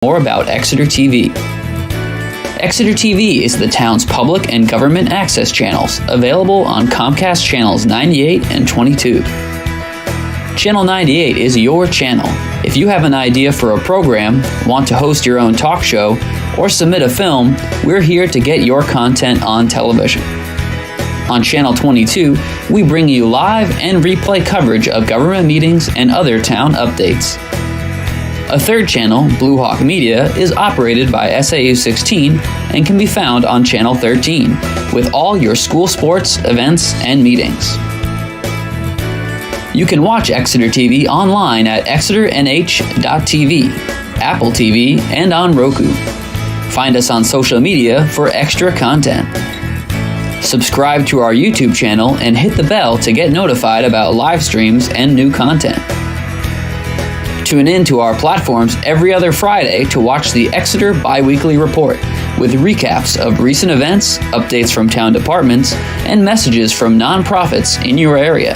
more about Exeter TV. Exeter TV is the town's public and government access channels, available on Comcast channels 98 and 22. Channel 98 is your channel. If you have an idea for a program, want to host your own talk show, or submit a film, we're here to get your content on television. On Channel 22, we bring you live and replay coverage of government meetings and other town updates. A third channel, Blue Hawk Media, is operated by SAU 16 and can be found on Channel 13, with all your school sports, events, and meetings. You can watch Exeter TV online at exeternh.tv, Apple TV, and on Roku. Find us on social media for extra content. Subscribe to our YouTube channel and hit the bell to get notified about live streams and new content. Tune in to our platforms every other Friday to watch the Exeter Biweekly Report, with recaps of recent events, updates from town departments, and messages from nonprofits in your area.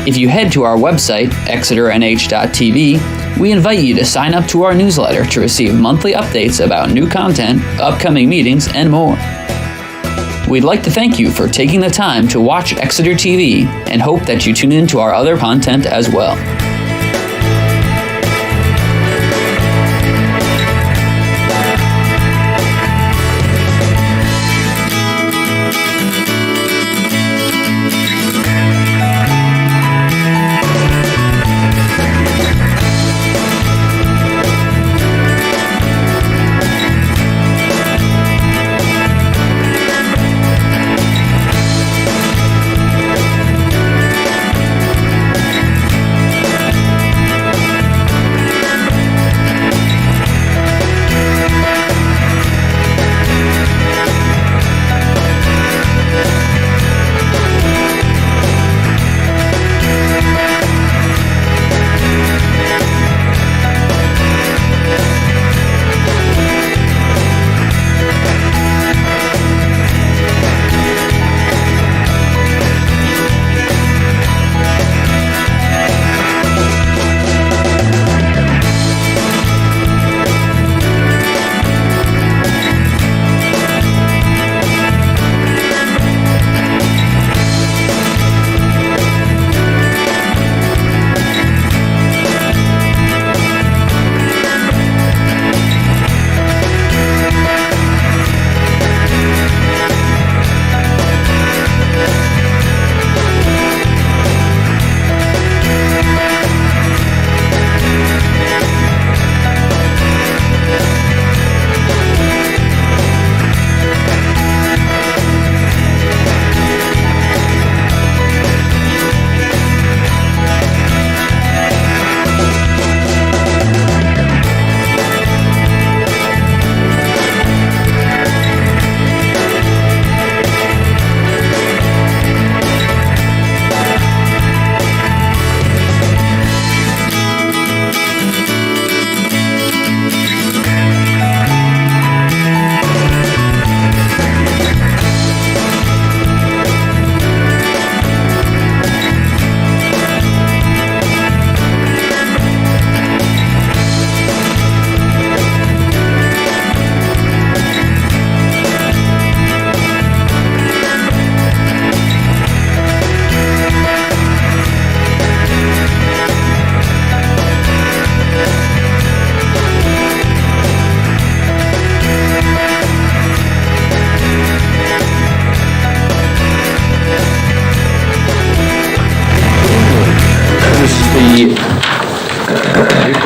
If you head to our website, exeternh.tv, we invite you to sign up to our newsletter to receive monthly updates about new content, upcoming meetings, and more. We'd like to thank you for taking the time to watch Exeter TV and hope that you tune in to our other content as well.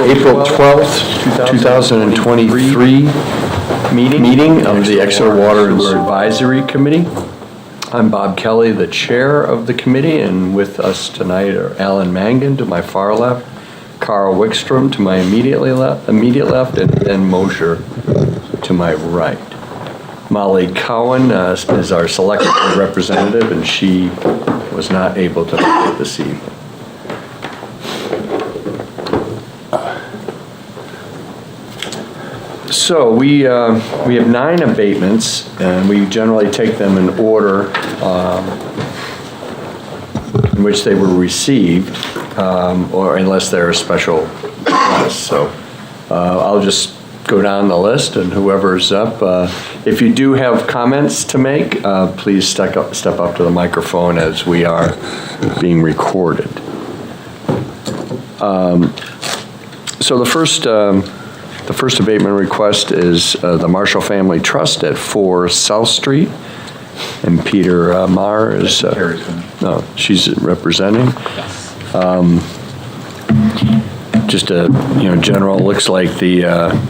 April 12th, 2023 meeting of the Exeter Water and Sewer Advisory Committee. I'm Bob Kelly, the chair of the committee, and with us tonight are Alan Mangan to my far left, Carl Wickstrom to my immediate left, and Ben Mosher to my right. Molly Cowan is our select representative, and she was not able to make it this evening. So we have 9 abatements, and we generally take them in order in which they were received, or unless there are special requests. So I'll just go down the list and whoever's up. If you do have comments to make, please step up to the microphone as we are being recorded. So the first abatement request is the Marshall Family Trust at 4 South Street. And Peter Marr is, no, she's representing. Just a, general, looks like the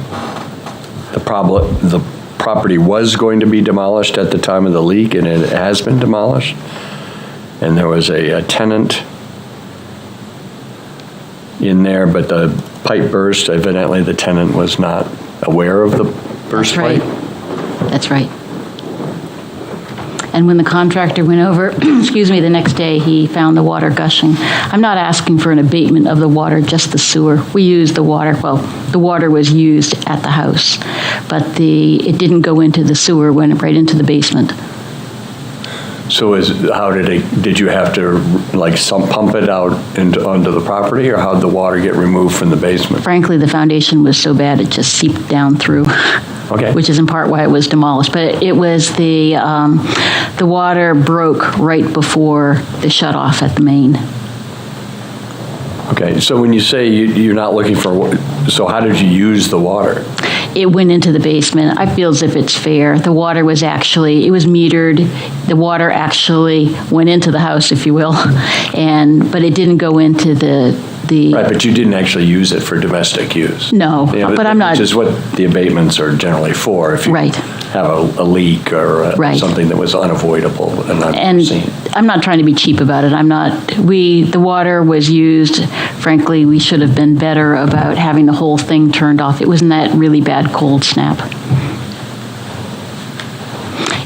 property was going to be demolished at the time of the leak, and it has been demolished. And there was a tenant in there, but the pipe burst. Evidently, the tenant was not aware of the burst pipe. That's right. And when the contractor went over, the next day, he found the water gushing. I'm not asking for an abatement of the water, just the sewer. We used the water, well, the water was used at the house, but it didn't go into the sewer, went right into the basement. So did you have to pump it out onto the property, or how did the water get removed from the basement? Frankly, the foundation was so bad, it just seeped down through. Okay. Which is in part why it was demolished. But it was the water broke right before the shutoff at the main. Okay, so when you say you're not looking for, so how did you use the water? It went into the basement. I feel as if it's fair. The water was it was metered. The water actually went into the house, if you will, but it didn't go into the Right, but you didn't actually use it for domestic use. No, but I'm not. Which is what the abatements are generally for, if you have a leak or something that was unavoidable and unforeseen. And I'm not trying to be cheap about it. The water was used. Frankly, we should have been better about having the whole thing turned off. It wasn't that really bad cold snap.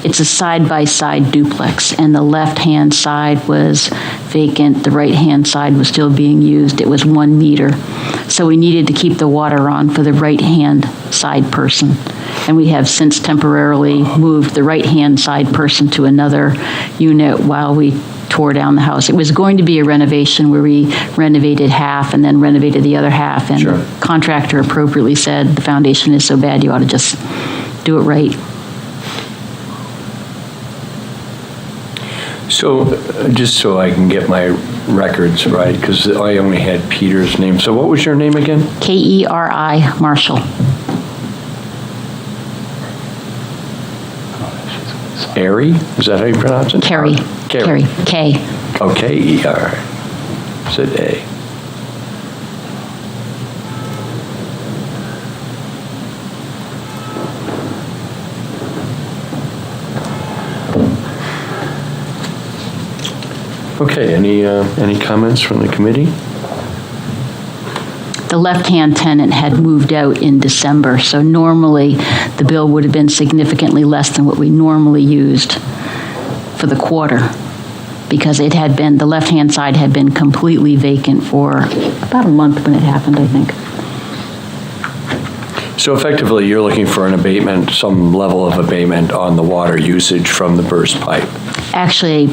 It's a side-by-side duplex, and the left-hand side was vacant. The right-hand side was still being used. It was 1 meter. So we needed to keep the water on for the right-hand side person. And we have since temporarily moved the right-hand side person to another unit while we tore down the house. It was going to be a renovation where we renovated half and then renovated the other half. And the contractor appropriately said, the foundation is so bad, you ought to just do it right. So, just so I can get my records right, because I only had Peter's name. So what was your name again? Keri Marshall. Ari? Is that how you pronounce it? Keri. Keri. K. Oh, K-E-R. Said A. Okay, any comments from the committee? The left-hand tenant had moved out in December, so normally the bill would have been significantly less than what we normally used for the quarter, because the left-hand side had been completely vacant for about a month when it happened, I think. So effectively, you're looking for an abatement, some level of abatement on the water usage from the burst pipe. Actually,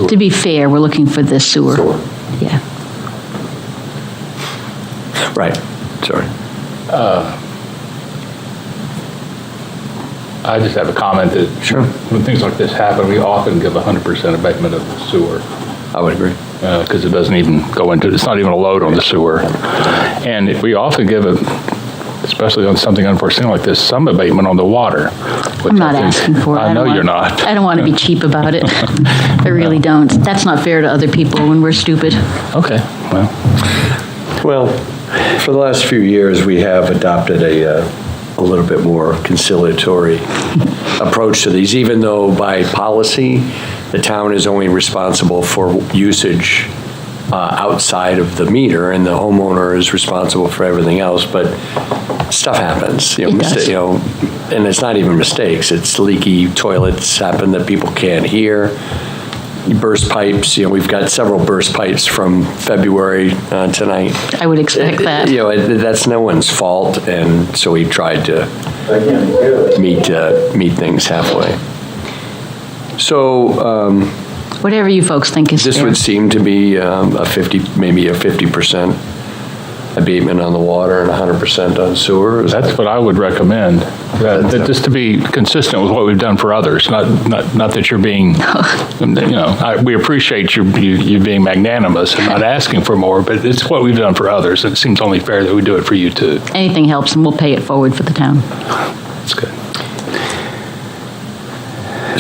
to be fair, we're looking for the sewer. Yeah. Right, sorry. I just have a comment that when things like this happen, we often give 100% abatement of the sewer. I would agree. Because it doesn't even go into, it's not even a load on the sewer. And we often give it, especially on something unforeseen like this, some abatement on the water. I'm not asking for it. I know you're not. I don't want to be cheap about it. I really don't. That's not fair to other people when we're stupid. Okay, Well, for the last few years, we have adopted a little bit more conciliatory approach to these, even though by policy, the town is only responsible for usage outside of the meter, and the homeowner is responsible for everything else, but stuff happens. And it's not even mistakes. It's leaky toilets happen that people can't hear. Burst pipes, we've got several burst pipes from February tonight. I would expect that. That's no one's fault, and so we tried to meet things halfway. So whatever you folks think is this fair. would seem to be maybe a 50% abatement on the water and 100% on sewer. That's what I would recommend, just to be consistent with what we've done for others, not that you're being, we appreciate you being magnanimous and not asking for more, but it's what we've done for others. It seems only fair that we do it for you too. Anything helps, and we'll pay it forward for the town. That's good.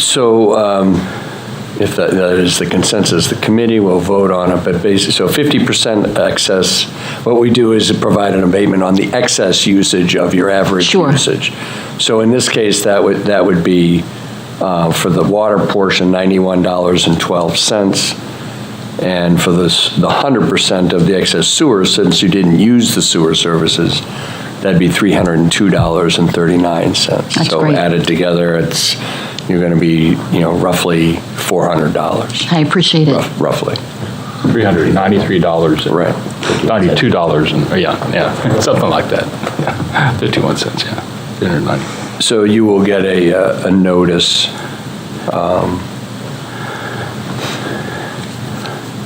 So if that is the consensus, the committee will vote on it, but basically, so 50% excess, what we do is provide an abatement on the excess usage of your average Sure. usage. So in this case, that would be, for the water portion, $91.12. And for the 100% of the excess sewer, since you didn't use the sewer services, that'd be $302.39. That's So great. added together, you're going to be, roughly $400. I appreciate it. Roughly. $393. Right. $92 and, something like that. Yeah. 51 cents, yeah. 390. So you will get a notice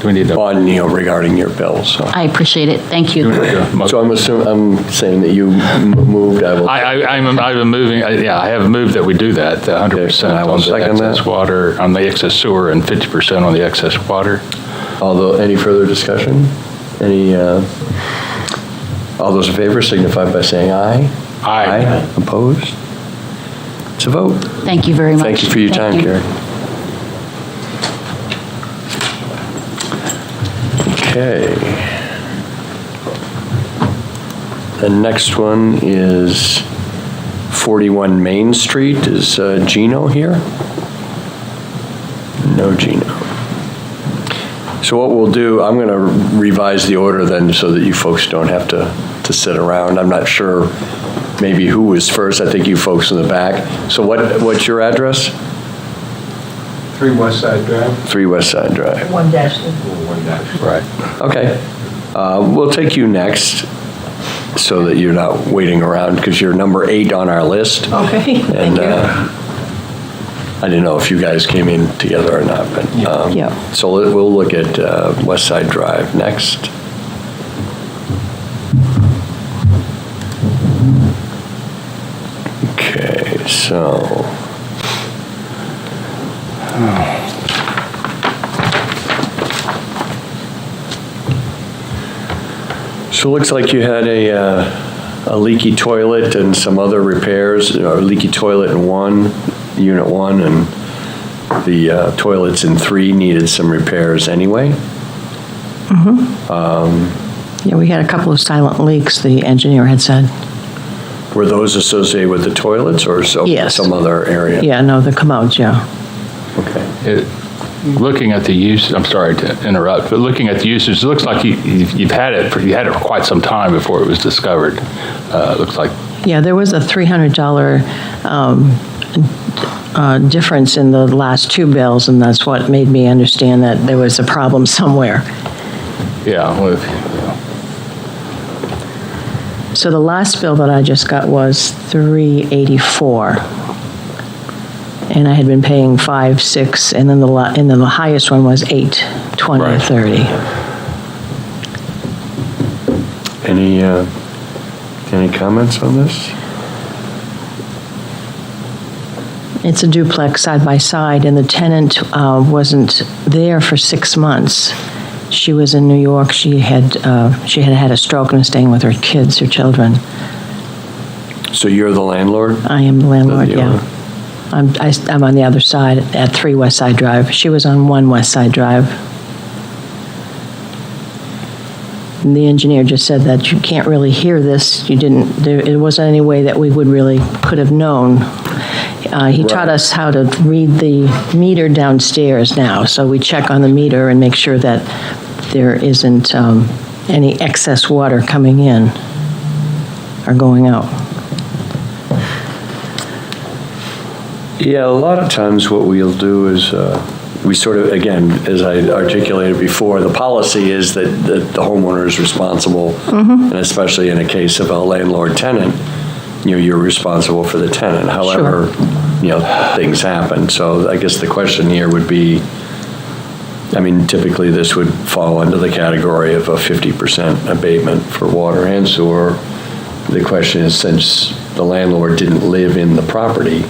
Do we need to? on, regarding your bills. So I appreciate it. Thank you. So I'm saying that you moved, I will. I'm moving, I have moved that we do that, the 100% I will on the second excess that. water, on the excess sewer, and 50% on the excess water. Although, any further discussion? All those in favor signify by saying aye. Aye. Opposed? It's a vote. Thank you very much. Thank you for your time, you. Carrie. Okay. The next one is 41 Main Street. Is Gino here? No Gino. So what we'll do, I'm going to revise the order then so that you folks don't have to sit around. I'm not sure maybe who was first. I think you folks in the back. So what's your address? 3 West Side Drive. 3 West Side Drive. 1-. Right. Okay. We'll take you next so that you're not waiting around because you're number 8 on our list. Okay, And thank you. I didn't know if you guys came in together or not, but Yeah. so we'll look at West Side Drive next. Okay, so. So it looks like you had a leaky toilet and some other repairs, a leaky toilet in Unit 1, and the toilets in 3 needed some repairs anyway. Yeah, we had a couple of silent leaks, the engineer had said. Were those associated with the toilets or Yes. some other area? Yeah, no, the commodes, yeah. Okay. Looking at the use, I'm sorry to interrupt, but looking at the usage, it looks like you had it for quite some time before it was discovered. It looks like. Yeah, there was a $300 difference in the last 2 bills, and that's what made me understand that there was a problem somewhere. Yeah, So the last bill that I just got was $384. And I had been paying 5, 6, and then the highest one was 8, 20, Right. 30. Any comments on this? It's a duplex side by side, and the tenant wasn't there for 6 months. She was in New York. She had had a stroke and was staying with her kids, her children. So you're the landlord? I am the landlord, The yeah. owner. I'm on the other side at 3 West Side Drive. She was on 1 West Side Drive. And the engineer just said that you can't really hear this. It wasn't any way that we could have known. He taught us how to read the meter downstairs now. So we check on the meter and make sure that there isn't any excess water coming in or going out. Yeah, a lot of times what we'll do is we sort of, again, as I articulated before, the policy is that the homeowner is responsible, and especially in a case of a landlord-tenant, you're responsible for the tenant. However, things happen. So I guess the question here would be, I mean, typically this would fall under the category of a 50% abatement for water and sewer. The question is, since the landlord didn't live in the property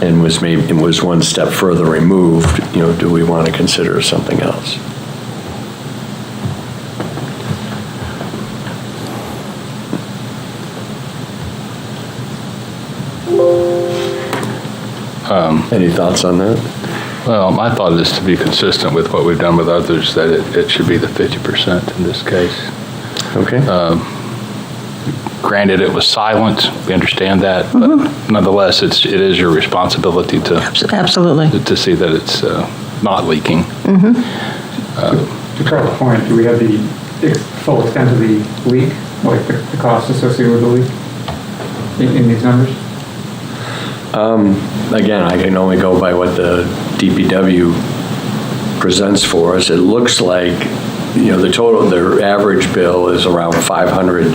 and was one step further removed, do we want to consider something else? Any thoughts on that? Well, my thought is to be consistent with what we've done with others, that it should be the 50% in this case. Okay. Granted, it was silent, we understand that, but nonetheless, it is your responsibility Absolutely. to see that it's not leaking. To Carl's point, do we have the full extent of the leak, like the cost associated with the leak in these numbers? Again, I can only go by what the DPW presents for us. It looks like, their average bill is around 500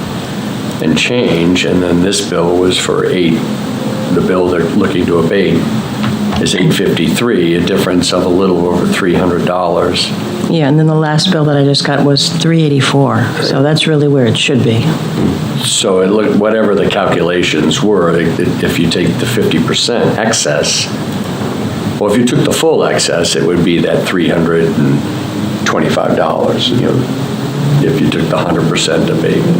and change, and then this bill was for the bill they're looking to abate is $853, a difference of a little over $300. Yeah, and then the last bill that I just got was $384, so that's really where it should be. So it looked, whatever the calculations were, if you take the 50% excess, well, if you took the full excess, it would be that $325, if you took the 100% abatement.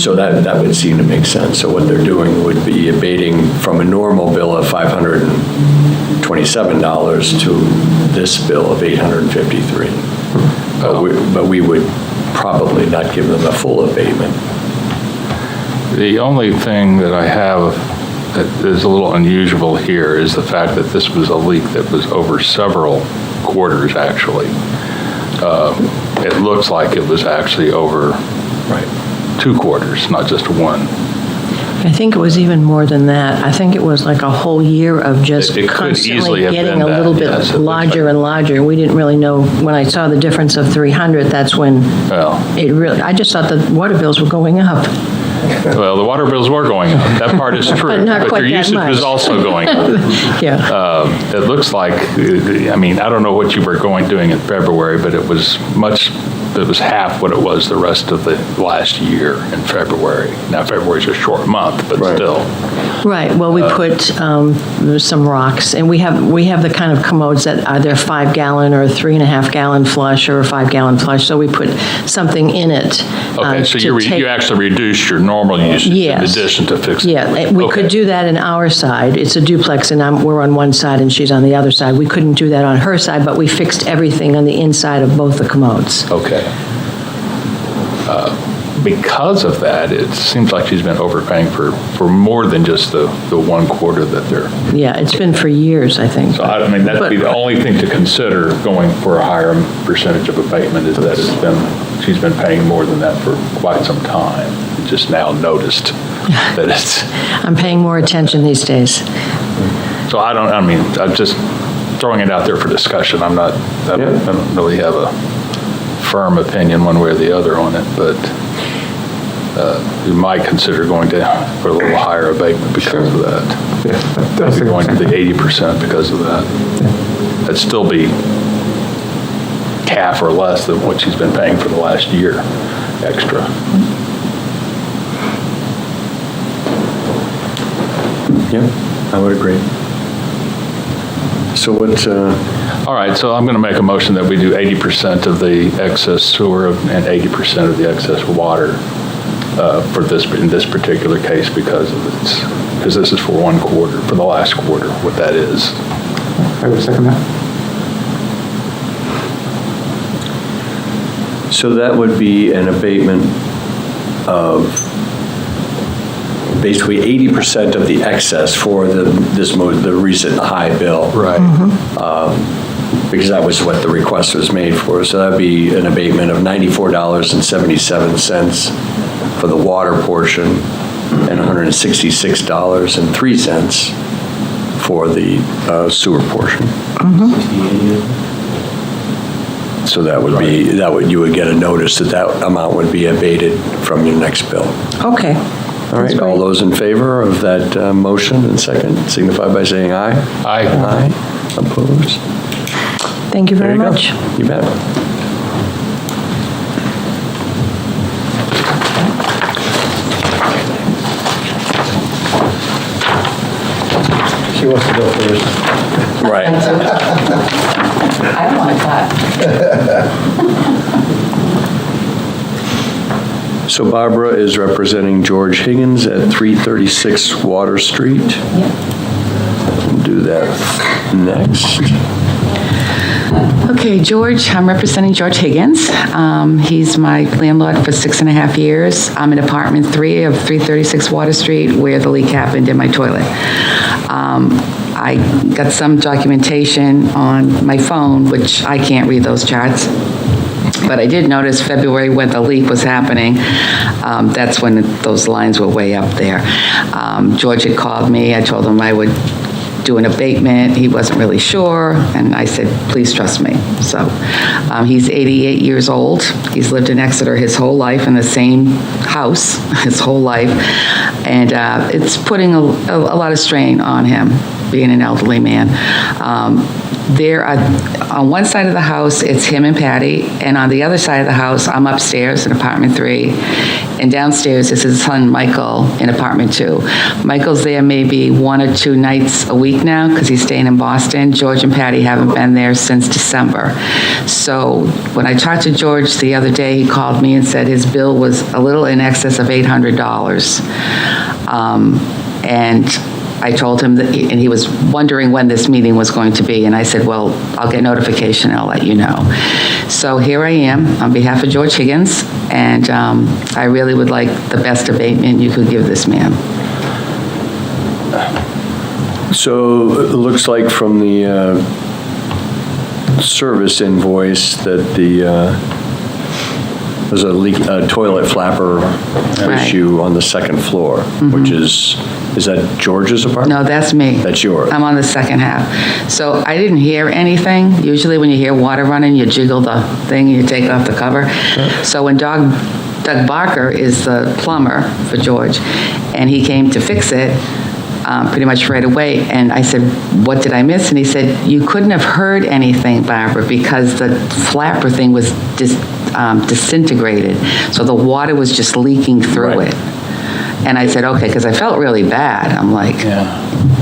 So that would seem to make sense. So what they're doing would be abating from a normal bill of $527 to this bill of $853. But we would probably not give them a full abatement. The only thing that I have that is a little unusual here is the fact that this was a leak that was over several quarters, actually. It looks like it was actually over 2 quarters, not just one. I think it was even more than that. I think it was like a whole year of just It could constantly easily have getting been a little that, bit yes, it looks larger like. and larger. We didn't really know, when I saw the difference of 300, that's when I just thought the water bills were going up. Well, the water bills were going up. That part is true. But not quite your that usage much. was also going up. Yeah. It looks like, I mean, I don't know what you were doing in February, but it was half what it was the rest of the last year in February. Now, February's a short month, but still. Right, well, we put some rocks, and we have the kind of commodes that are their 5-gallon or 3.5-gallon flush or a 5-gallon flush, so we put something in it. Okay, so to you actually reduced your normal usage in addition to fixing it. Yeah, we could do that in our side. It's a duplex, and we're on one side and she's on the other side. We couldn't do that on her side, but we fixed everything on the inside of both the commodes. Okay. Because of that, it seems like she's been overpaying for more than just the 1 quarter that they're. Yeah, it's been for years, I think. So I mean, that'd be the only thing to consider going for a higher percentage of abatement is that she's been paying more than that for quite some time. Just now noticed that it's. I'm paying more attention these days. So I'm just throwing it out there for discussion. I don't really have a firm opinion one way or the other on it, but you might consider going for a little higher abatement because of that. Maybe going to the 80% because of that. That'd still be half or less than what she's been paying for the last year extra. Yeah, I would agree. So what? All right, so I'm going to make a motion that we do 80% of the excess sewer and 80% of the excess water in this particular case because this is for 1 quarter, for the last quarter, what that is. I would second that. So that would be an abatement of basically 80% of the excess for the recent high bill. Right. Because that was what the request was made for. So that'd be an abatement of $94.77 for the water portion and $166.03 for the sewer portion. So that would be, you would get a notice that amount would be abated from your next bill. Okay. All right, all those in favor of that motion and second signify by saying aye. Aye. Aye. Opposed? Thank you There very you go. much. You bet. She wants to go first. Right. I don't want to cut. So Barbara is representing George Higgins at 336 Water Street. We'll do that next. Okay, George, I'm representing George Higgins. He's my landlord for 6.5 years. I'm in apartment 3 of 336 Water Street where the leak happened in my toilet. I got some documentation on my phone, which I can't read those charts. But I did notice February when the leak was happening, that's when those lines were way up there. George had called me, I told him I would do an abatement, he wasn't really sure, and I said, please trust me. So he's 88 years old, he's lived in Exeter his whole life in the same house his whole life, and it's putting a lot of strain on him, being an elderly man. There are, on one side of the house, it's him and Patty, and on the other side of the house, I'm upstairs in apartment 3, and downstairs is his son Michael in apartment 2. Michael's there maybe 1 or 2 nights a week now because he's staying in Boston. George and Patty haven't been there since December. So when I talked to George the other day, he called me and said his bill was a little in excess of $800. And I told him that, and he was wondering when this meeting was going to be, and I said, well, I'll get notification, I'll let you know. So here I am on behalf of George Higgins, and I really would like the best abatement you could give this man. So it looks like from the service invoice that there's a toilet flapper Right. issue on the second floor, which is that George's apartment? No, that's me. That's yours. I'm on the second half. So I didn't hear anything. Usually when you hear water running, you jiggle the thing and you take off the cover. So when Doug Barker is the plumber for George, and he came to fix it, pretty much right away, and I said, what did I miss? And he said, you couldn't have heard anything, Barbara, because the flapper thing was disintegrated. So the water was just leaking through Right. it. And I said, okay, because I felt really bad. I'm like, Yeah.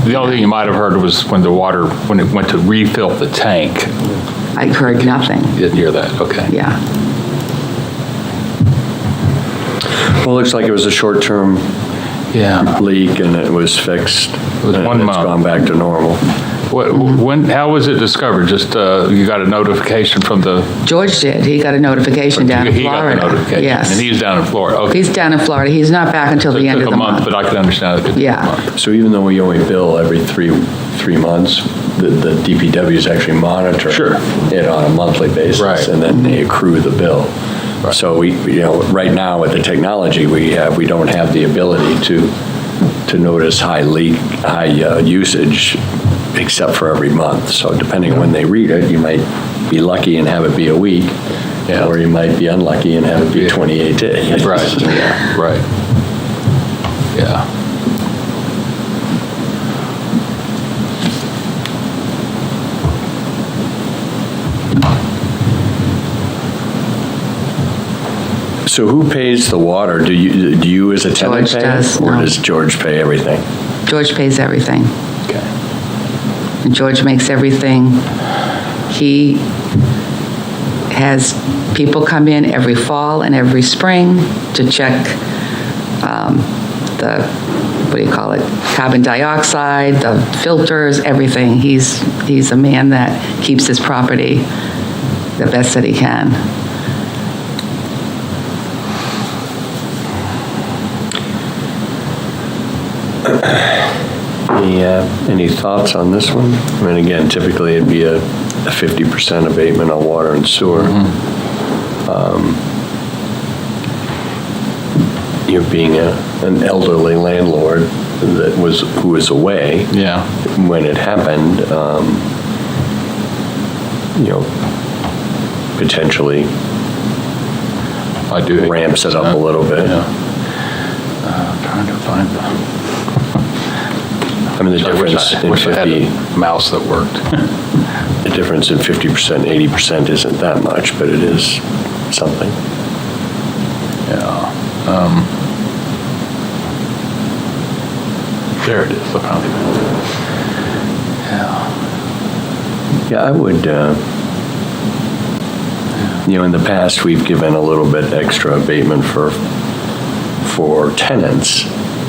The only thing you might have heard was when it went to refill the tank. I heard nothing. You didn't hear that, okay. Yeah. Well, it looks like it was a short-term Yeah. leak and it was fixed. was and 1 it's month. gone back to normal. How was it discovered? Just, you got a notification from the... George did. He got a notification down in He got Florida. the notification? Yes. And he's down in Florida, okay. He's down in Florida. He's not back until So the end of the It took a month, month. but I can understand it. Yeah. So even though we only bill every three months, the DPWs actually monitor Sure. it on a monthly basis. Right. And then they accrue the bill. Right. So we, right now with the technology we have, we don't have the ability to notice high usage except for every month. So depending on when they read it, you might be lucky and have it be a week, Yeah. or you might be unlucky and have it be 28 days. Right, yeah, right. Yeah. So who pays the water? Do you as a tenant George pay? does, Or no. does George pay everything? George pays everything. Okay. And George makes everything. He has people come in every fall and every spring to check the, what do you call it, carbon dioxide, the filters, everything. He's a man that keeps his property the best that he can. Any thoughts on this one? I mean, again, typically it'd be a 50% abatement on water and sewer. You being an elderly landlord who was away Yeah. when it happened, potentially I do. ramps it up a little bit. Yeah. Trying to find the... I mean, the difference in wish I had 50, a mouse that worked. the difference in 50% and 80% isn't that much, but it is something. Yeah. There it is, I found it. Yeah. Yeah, I would, in the past, we've given a little bit extra abatement for tenants,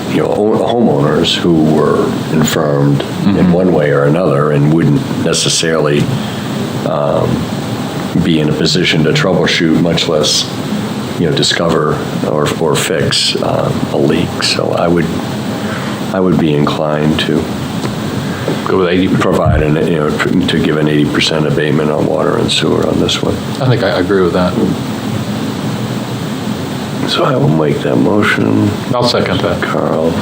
homeowners who were infirmed in one way or another and wouldn't necessarily be in a position to troubleshoot, much less, discover or fix a leak. So I would be inclined to Go with 80%. provide to give an 80% abatement on water and sewer on this one. I think I agree with that. So I will make that motion. I'll second that. Carl.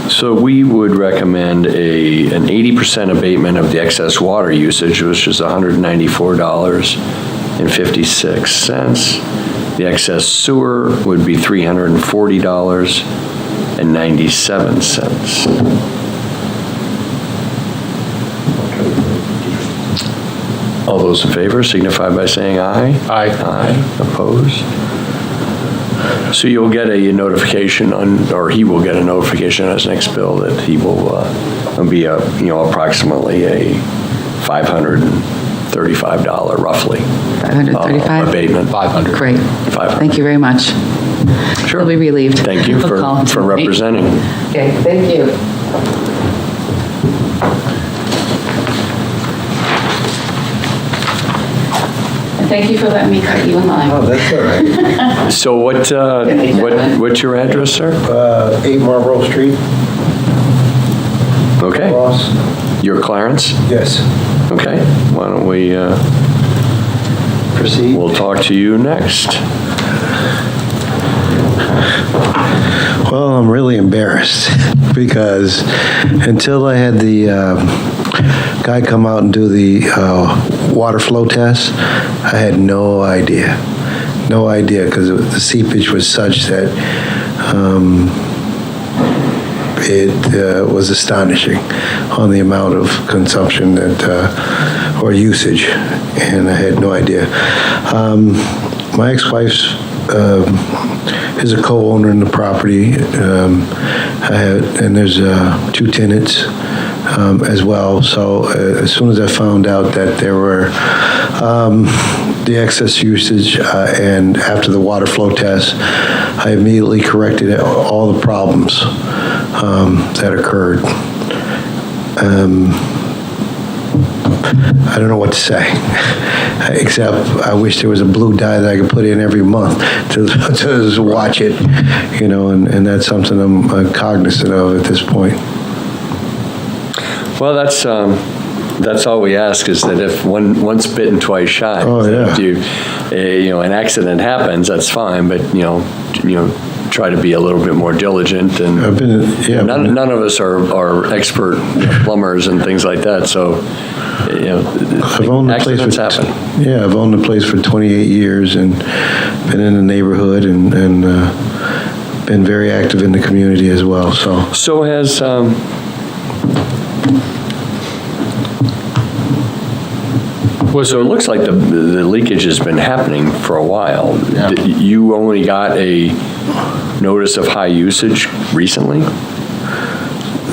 So we would recommend an 80% abatement of the excess water usage, which is $194.56. The excess sewer would be $340.97. All those in favor signify by saying aye. Aye. Aye. Opposed? So you'll get a notification or he will get a notification on his next bill that he will be approximately a $535 roughly. 535? Abatement. 500. Great. 500. Thank you very much. Sure. He'll be relieved. Thank you He'll call for tonight. representing. Okay, thank you. And thank you for letting me cut you in line. Oh, that's all right. So what's your address, sir? 8 Marlborough Street, Okay. Ross. You're Clarence? Yes. Okay. Why don't we, Proceed. we'll talk to you next. Well, I'm really embarrassed because until I had the guy come out and do the water flow test, I had no idea. No idea, because the seepage was such that it was astonishing on the amount of consumption or usage, and I had no idea. My ex-wife's is a co-owner in the property, and there's 2 tenants as well. So as soon as I found out that there were the excess usage and after the water flow test, I immediately corrected all the problems that occurred. I don't know what to say, except I wish there was a blue dye that I could put in every month to just watch it, and that's something I'm cognizant of at this point. Well, that's all we ask, is that if once bitten, twice shy. Oh, yeah. If an accident happens, that's fine, but try to be a little bit more diligent, and I've been, yeah. none of us are expert plumbers and things like that, so I've owned the place accidents happen. Yeah, I've owned the place for 28 years and been in the neighborhood and been very active in the community as well. So has so it looks like the leakage has been happening for a while. Yeah. You only got a notice of high usage recently?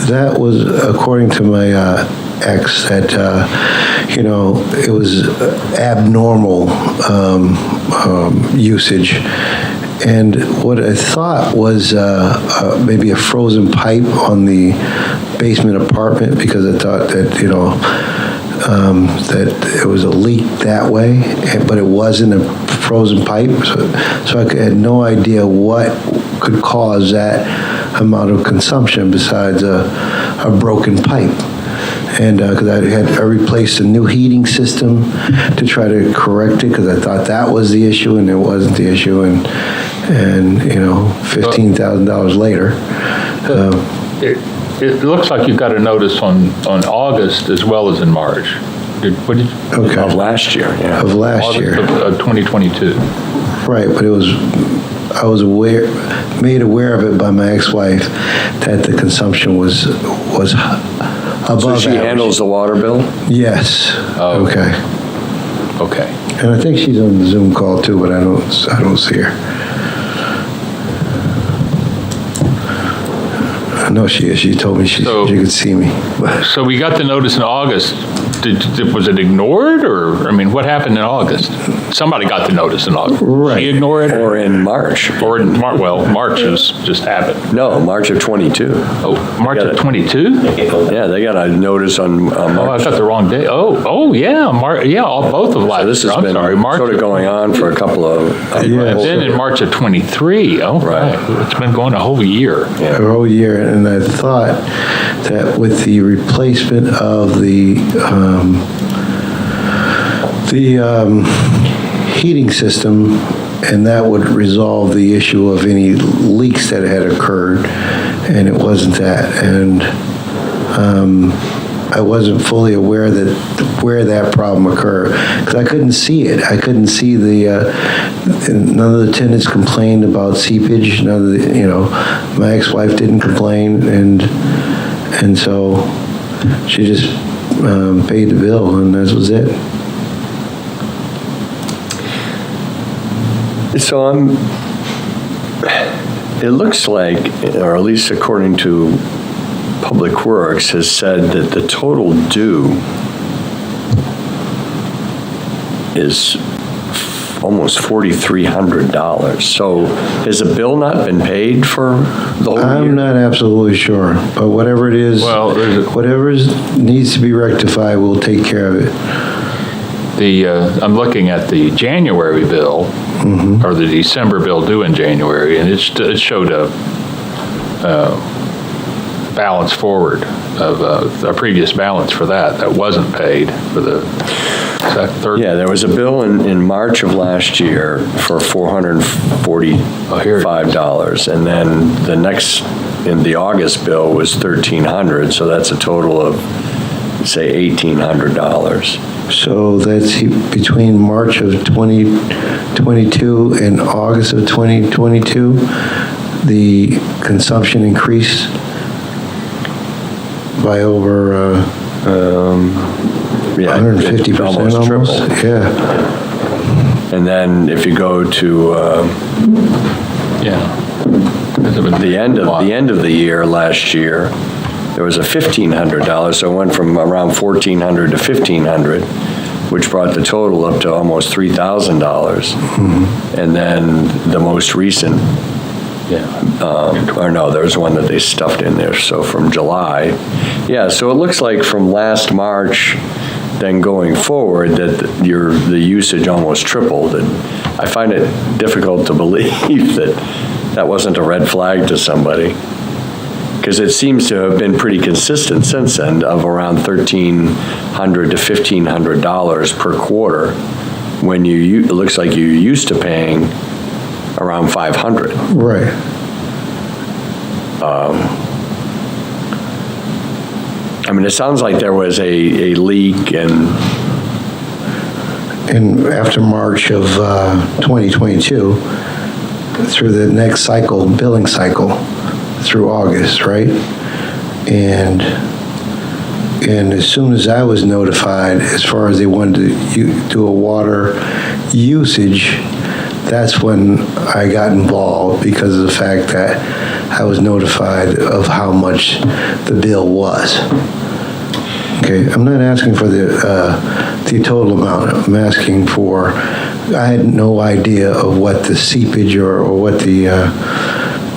That was according to my ex, that it was abnormal usage. And what I thought was maybe a frozen pipe on the basement apartment, because I thought that that it was a leak that way, but it wasn't a frozen pipe. So I had no idea what could cause that amount of consumption besides a broken pipe. And because I replaced a new heating system to try to correct it, because I thought that was the issue, and it wasn't the issue. And $15,000 later. It looks like you got a notice on August as well as in March. Okay. Of last year, yeah. Of last year. August of 2022. Right, but I was made aware of it by my ex-wife that the consumption was above So she average. handles the water bill? Yes. Oh. Okay. Okay. And I think she's on the Zoom call too, but I don't see her. I know she is. She told me she could see me. So we got the notice in August. Was it ignored, or, I mean, what happened in August? Somebody got the notice in August. Right. She ignored it? Or in March? Or in March is just happened. No, March of '22. Oh, March of 22? Yeah, they got a notice on Oh, I March. got the wrong day. Yeah, both of last So this year. has I'm been sorry, March. sort of going on for a couple of. And then in March of 23. Oh, Right. right. It's been going a whole year. A whole year, and I thought that with the replacement of the heating system, and that would resolve the issue of any leaks that had occurred, and it wasn't that. And I wasn't fully aware that where that problem occurred, because I couldn't see it. I couldn't see none of the tenants complained about seepage, none of the, my ex-wife didn't complain, and so she just paid the bill, and that was it. So it looks like, or at least according to Public Works, has said that the total due is almost $4,300. So has the bill not been paid for the whole year? I'm not absolutely sure, but whatever it is, Well, whatever needs to be rectified, we'll take care of it. I'm looking at the January bill, or the December bill due in January, and it showed a balance forward of a previous balance for that wasn't paid for the third. Yeah, there was a bill in March of last year for $445, and then the August bill was $1,300, so that's a total of, say, $1,800. So that's between March of 2022 and August of 2022, the consumption increased by over 150% almost tripled. Yeah. And then if you go to the end of the year last year, there was a $1,500, so it went from around $1,400 to $1,500, which brought the total up to almost $3,000. And then the most recent, or no, there was one that they stuffed in there, so from July. Yeah, so it looks like from last March, then going forward, that the usage almost tripled. And I find it difficult to believe that wasn't a red flag to somebody, because it seems to have been pretty consistent since then, of around $1,300 to $1,500 per quarter, when it looks like you're used to paying around $500. Right. I mean, it sounds like there was a leak, and after March of 2022, through the next billing cycle, through August, right? And as soon as I was notified, as far as they wanted to do a water usage, that's when I got involved, because of the fact that I was notified of how much the bill was. Okay, I'm not asking for the total amount. I'm asking for, I had no idea of what the seepage or what the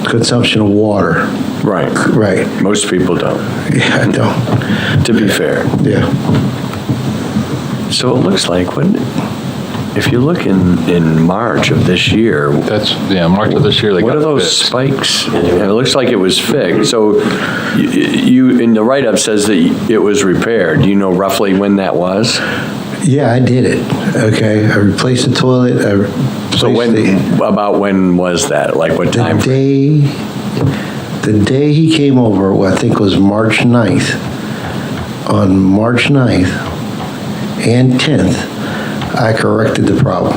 consumption of water. right. Right. Most people don't, Yeah, I don't. to be fair. Yeah. So it looks like, if you look in March of this year, March of this year, they what got are those fixed. spikes? It looks like it was fixed. So you in the write-up says that it was repaired. Do you know roughly when that was? Yeah, I did it. Okay, I replaced the toilet. So about when was that? Like what time? The day he came over, I think was March 9th. On March 9th and 10th, I corrected the problem.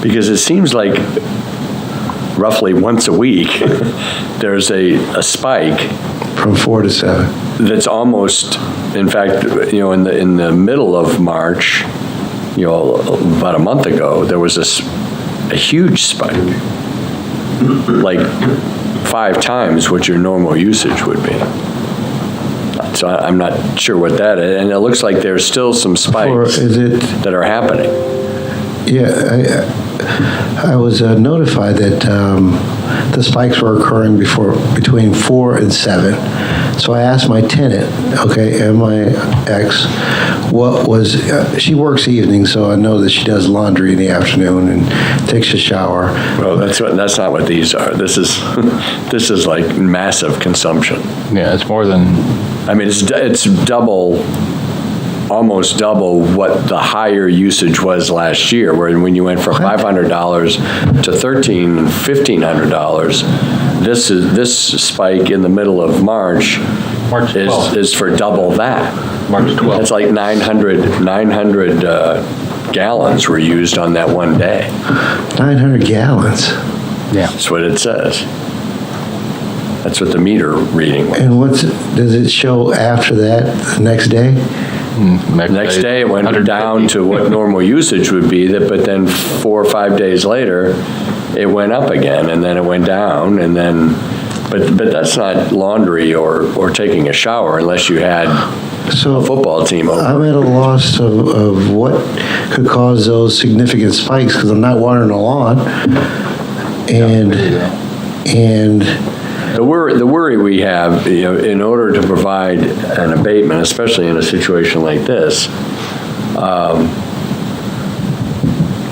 Because it seems like roughly once a week, there's a spike From 4 to 7. that's almost, in fact, in the middle of March, about a month ago, there was a huge spike, like 5 times what your normal usage would be. So I'm not sure what that is, and it looks like there's still some spikes that are happening. Yeah, I was notified that the spikes were occurring between 4 and 7. So I asked my tenant, and my ex, what was, she works evenings, so I know that she does laundry in the afternoon and takes a shower. Well, that's not what these are. This is like massive consumption. Yeah, it's more than, I mean, it's double, almost double what the higher usage was last year, where when you went from $500 to $1,300 and $1,500, this spike in the middle of March is for double that. March 12th. That's like 900 gallons were used on that one day. 900 gallons. Yeah. That's what it says. That's what the meter reading was. And does it show after that, the next day? Next day, it went 150. down to what normal usage would be, but then 4 or 5 days later, it went up again, and then it went down, and then, but that's not laundry or taking a shower unless you had a football team over. I'm at a loss of what could cause those significant spikes, because I'm not watering the lawn. And The worry we have, in order to provide an abatement, especially in a situation like this,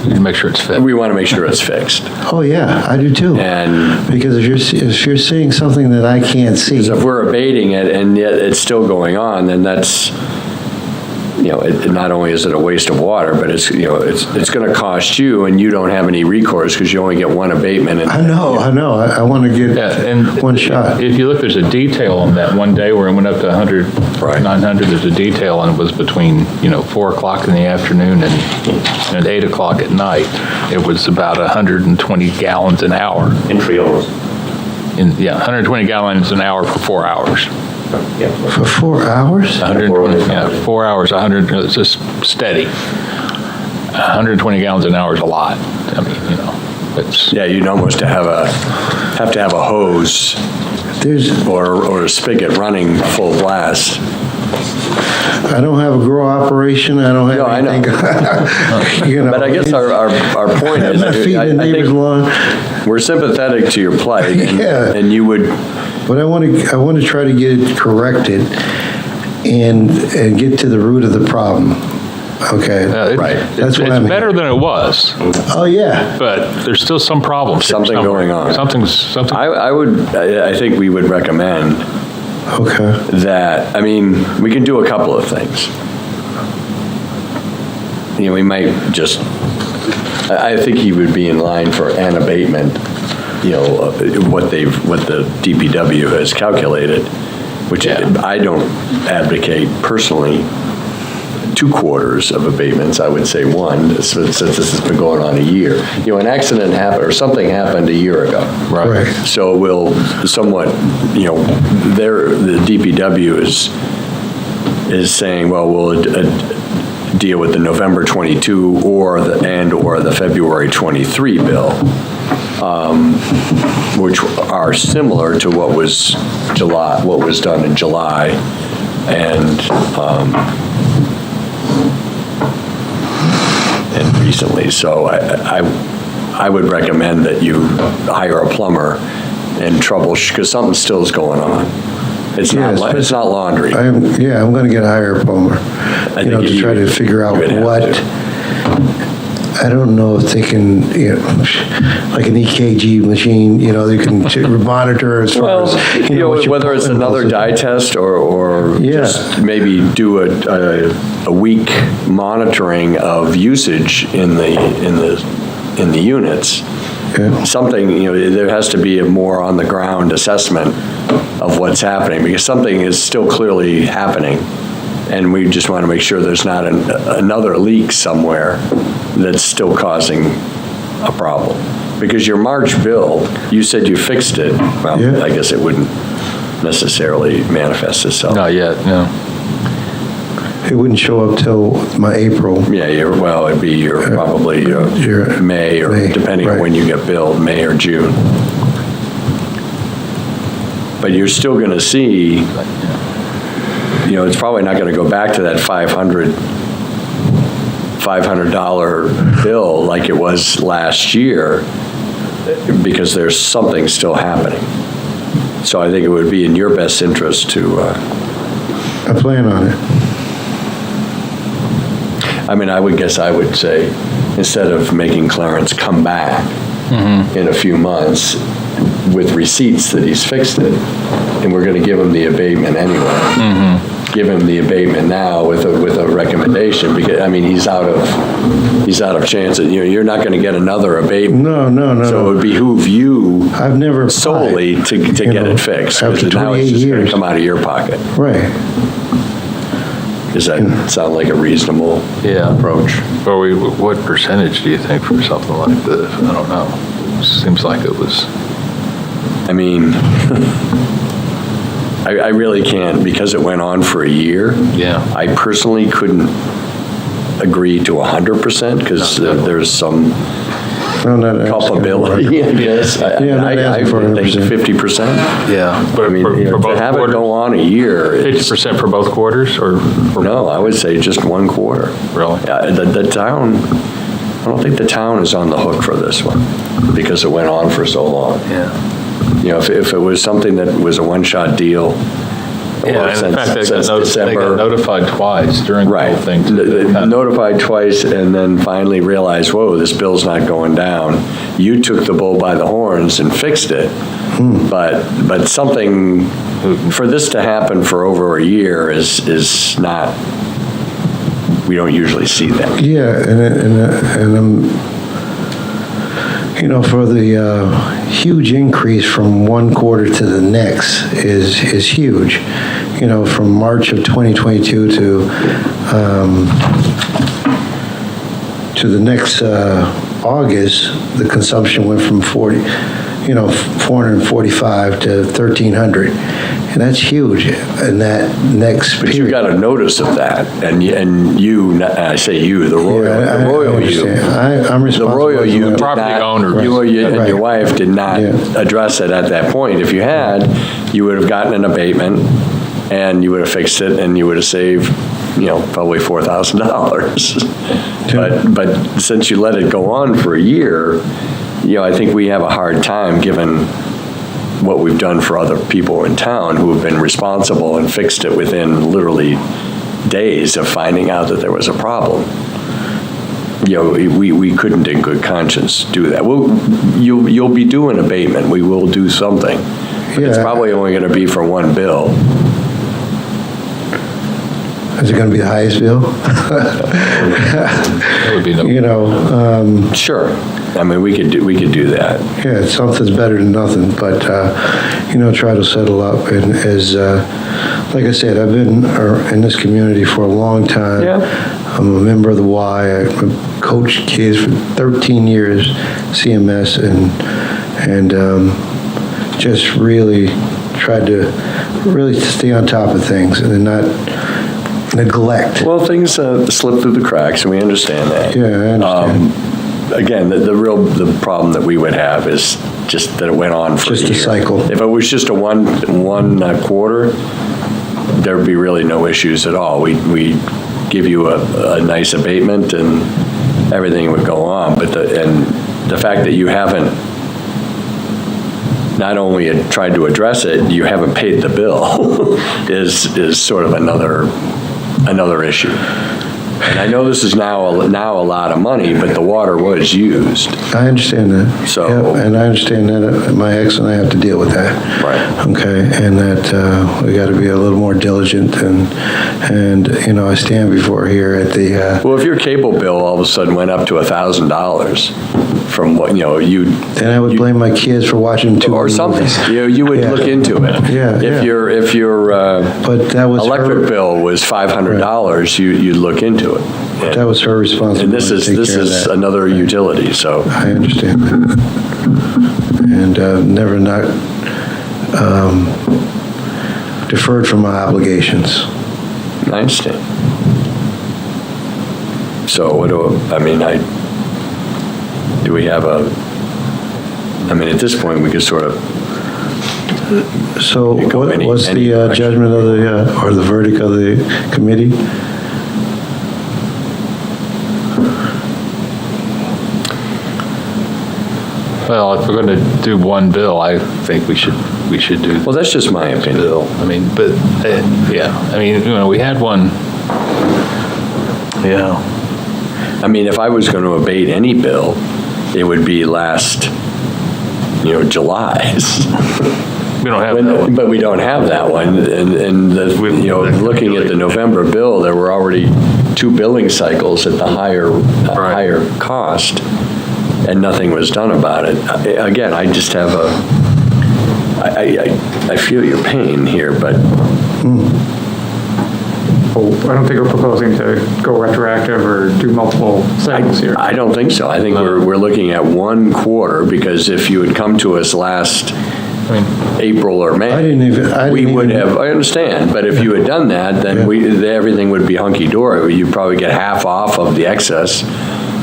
You need to make sure it's fit. we want to make sure it's fixed. oh yeah, I do too. And Because if you're seeing something that I can't see, because if we're abating it and yet it's still going on, then that's, not only is it a waste of water, but it's going to cost you, and you don't have any recourse because you only get one abatement. I know. I want to get Yeah, and one shot. if you look, there's a detail on that one day where it went up to 100, Right. 900, there's a detail, and it was between, 4 o'clock in the afternoon and 8 o'clock at night. It was about 120 gallons an hour. In Triolos. 120 gallons an hour for 4 hours. For 4 hours? 120, 4 hours, 100, it's just steady. 120 gallons an hour is a lot. I mean, it's. Yeah, you'd almost have to have a hose or a spigot running full blast. I don't have a grow operation. I don't have No, I know. anything. But I guess our point I'm is, not feeding the I neighbor's think lawn. we're sympathetic to your plight, Yeah. and you would, But I want to try to get it corrected and get to the root of the problem. Okay. Right. That's what It's I'm better than it was, Oh yeah. but there's still some problems. there Something somewhere. going on. Something. I think we would recommend Okay. that, we can do a couple of things. We might just, I think he would be in line for an abatement, what the DPW has calculated, which I don't advocate personally 2/4 of abatements. I would say 1, since this has been going on a year. An accident happened, or something happened a year ago. Right. So we'll somewhat, the DPW is saying, well, we'll deal with the November 22 or the February 23 bill, which are similar to what was done in July and recently. So I would recommend that you hire a plumber and troubleshoot, because something still is going on. It's Yes, not laundry. I'm going to get a higher plumber, think to try to figure out you would have what. to. I don't know if they can, like an EKG machine, they can monitor as far as, what your whether it's another pulse is. dye test or Yeah. just maybe do a week monitoring of usage in the units. Yeah. Something, there has to be a more on the ground assessment of what's happening, because something is still clearly happening. And we just want to make sure there's not another leak somewhere that's still causing a problem. Because your March bill, you said you fixed it. Well, Yeah. I guess it wouldn't necessarily manifest itself. Not yet, no. It wouldn't show up till my April. Yeah, it'd be your, probably Your- May, or May, depending on right. when you get billed, May or June. But you're still gonna see, it's probably not gonna go back to that $500 bill like it was last year, because there's something still happening. So I think it would be in your best interest to, I plan on it. I would say, instead of making Clarence come back in a few months with receipts that he's fixed it, and we're gonna give him the abatement anyway. Give him the abatement now with a recommendation, because, he's out of chance, you're not gonna get another abatement. No. So it would behoove you I've never applied, solely to get it fixed, After because now it's 28 just gonna years. come out of your pocket. Right. Does that sound like a reasonable Yeah. approach? Or what percentage do you think for something like this? I don't know. Seems like it was, I really can't, because it went on for a year. Yeah. I personally couldn't agree to 100%, because there's some I'm not asking for culpability, I guess. Yeah, I'm not I asking for would think 50%. yeah. But for both To have it quarters, go on a year, it's, 50% for both quarters, or? no, I would say just one quarter. Really? The town, I don't think the town is on the hook for this one, because it went on for so long. Yeah. If it was something that was a one-shot deal, Yeah, and in fact, they got December. notified twice during the Right. whole thing. Notified twice, and then finally realized, whoa, this bill's not going down. You took the bull by the horns and fixed it. But something, for this to happen for over a year is not, we don't usually see that. Yeah, and for the huge increase from one quarter to the next is huge. From March of 2022 to the next August, the consumption went from 445 to 1,300. And that's huge in that next But you period. got a notice of that, and you, I say you, the royal you. I'm The responsible. royal you as did well. Property not, owner. you and your Right. wife did not Yeah. address it at that point. If you had, you would have gotten an abatement, and you would have fixed it, and you would have saved, probably $4,000. But since you let it go on for a year, I think we have a hard time, given what we've done for other people in town who have been responsible and fixed it within literally days of finding out that there was a problem. We couldn't in good conscience do that. You'll be doing abatement, we will do something. But it's Yeah. probably only gonna be for one bill. Is it going to be the highest bill? That would be no. Sure, we could do that. Yeah, something's better than nothing, but, try to settle up. And like I said, I've been in this community for a long time. Yeah. I'm a member of the Y. I've coached kids for 13 years, CMS, and just really tried to really stay on top of things and not neglect. Well, things slip through the cracks, and we understand that. Yeah, I understand. Again, the problem that we would have is just that it went on for a year. Just a cycle. If it was just a one quarter, there'd be really no issues at all. We give you a nice abatement, and everything would go on. But the fact that you haven't not only tried to address it, you haven't paid the bill is sort of another issue. And I know this is now a lot of money, but the water was used. I understand that. So- Yep, and I understand that my ex and I have to deal with that. Right. Okay, and that we got to be a little more diligent and I stand before here at the, Well, if your cable bill all of a sudden went up to $1,000 from what, you... then I would blame my kids for watching too Or many something, movies. you would Yeah. look into it. Yeah, yeah. If your But that was electric her- bill was $500, you'd look into it. That was her responsibility. And this to take is care of that. another utility, so. I understand that. And never not deferred from my obligations. I understand. So do we have at this point, we could sort of, So You go any what's the direction. judgment of or the verdict of the committee? Well, if we're going to do one bill, I think we should do. well, that's just my opinion. Bill. I mean, but, yeah, I mean, we had one. Yeah. I mean, if I was going to abate any bill, it would be last, July's. We don't have that one. But we don't have that one, looking at the November bill, there were already 2 billing cycles at the higher cost, and nothing was done about it. Again, I just have I feel your pain here, but Well, I don't think we're proposing to go retroactive or do multiple cycles here. I don't think so. I think we're looking at 1 quarter, because if you had come to us last April or May, I understand, but if you had done that, then everything would be hunky-dory. You'd probably get half off of the excess,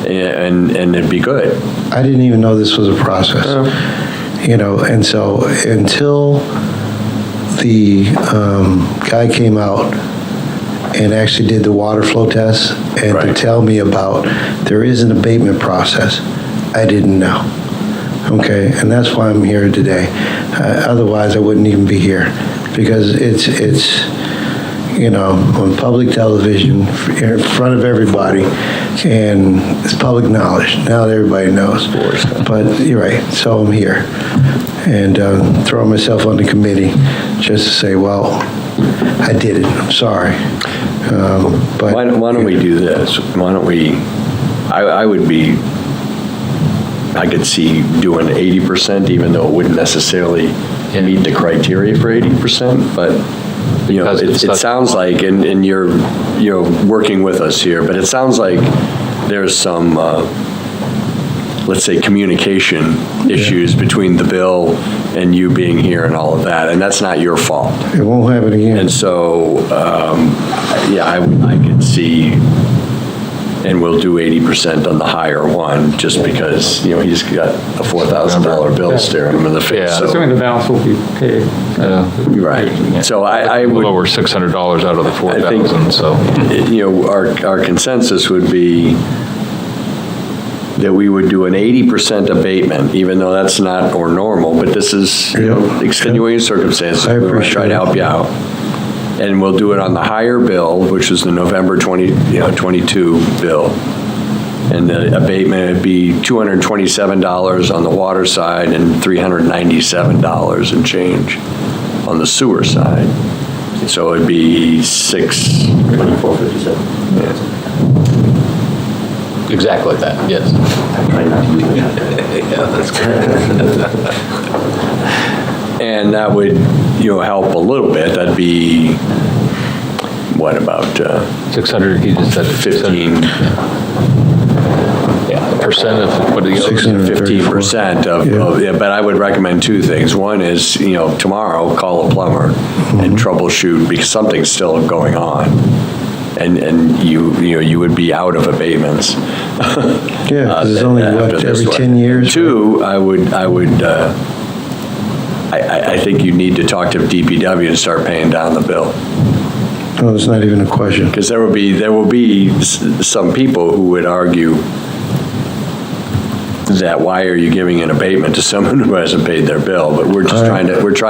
and it'd be good. I didn't even know this was a process. And so until the guy came out and actually did the water flow test and to Right. tell me about there is an abatement process, I didn't know. Okay, and that's why I'm here today. Otherwise, I wouldn't even be here, because it's on public television in front of everybody, and it's public knowledge. Now that everybody knows. But you're right, so I'm here. And throwing myself on the committee just to say, well, I did it, I'm sorry. But Why don't we do this? Why don't we, I could see doing 80%, even though it wouldn't necessarily meet the criteria for 80%, but, it sounds like, and you're working with us here, but it sounds like there's some, let's say, communication issues between the bill and you being here and all of that, and that's not your fault. it won't happen again. And so, I could see, and we'll do 80% on the higher one, just because, he's got a $4,000 bill staring him in the face. Yeah. So- Assuming the balance will be paid. Right. So I A would, little over $600 out of the I think, 4,000, so. our consensus would be that we would do an 80% abatement, even though that's not or normal, but this is, extenuating circumstances. I We want to try to help you out. And we'll do it on the higher bill, which is the November 22 bill. And the abatement would be $227 on the water side and $397 and change on the sewer side. So it'd be $24.57. Exactly that, yes. And that would, help a little bit. That'd be, what, about 600, he just said 15, Yeah, percent of, what do you? 15% of, but I would recommend 2 things. One is, tomorrow, call a plumber and troubleshoot, because something's still going on. And you would be out of abatements. Yeah, 'cause it's only, after this every one. 10 years? 2, I think you need to talk to DPW and start paying down the bill. No, it's not even a question. Because there will be some people who would argue that why are you giving an abatement to someone who hasn't paid their bill? But we're just trying to work things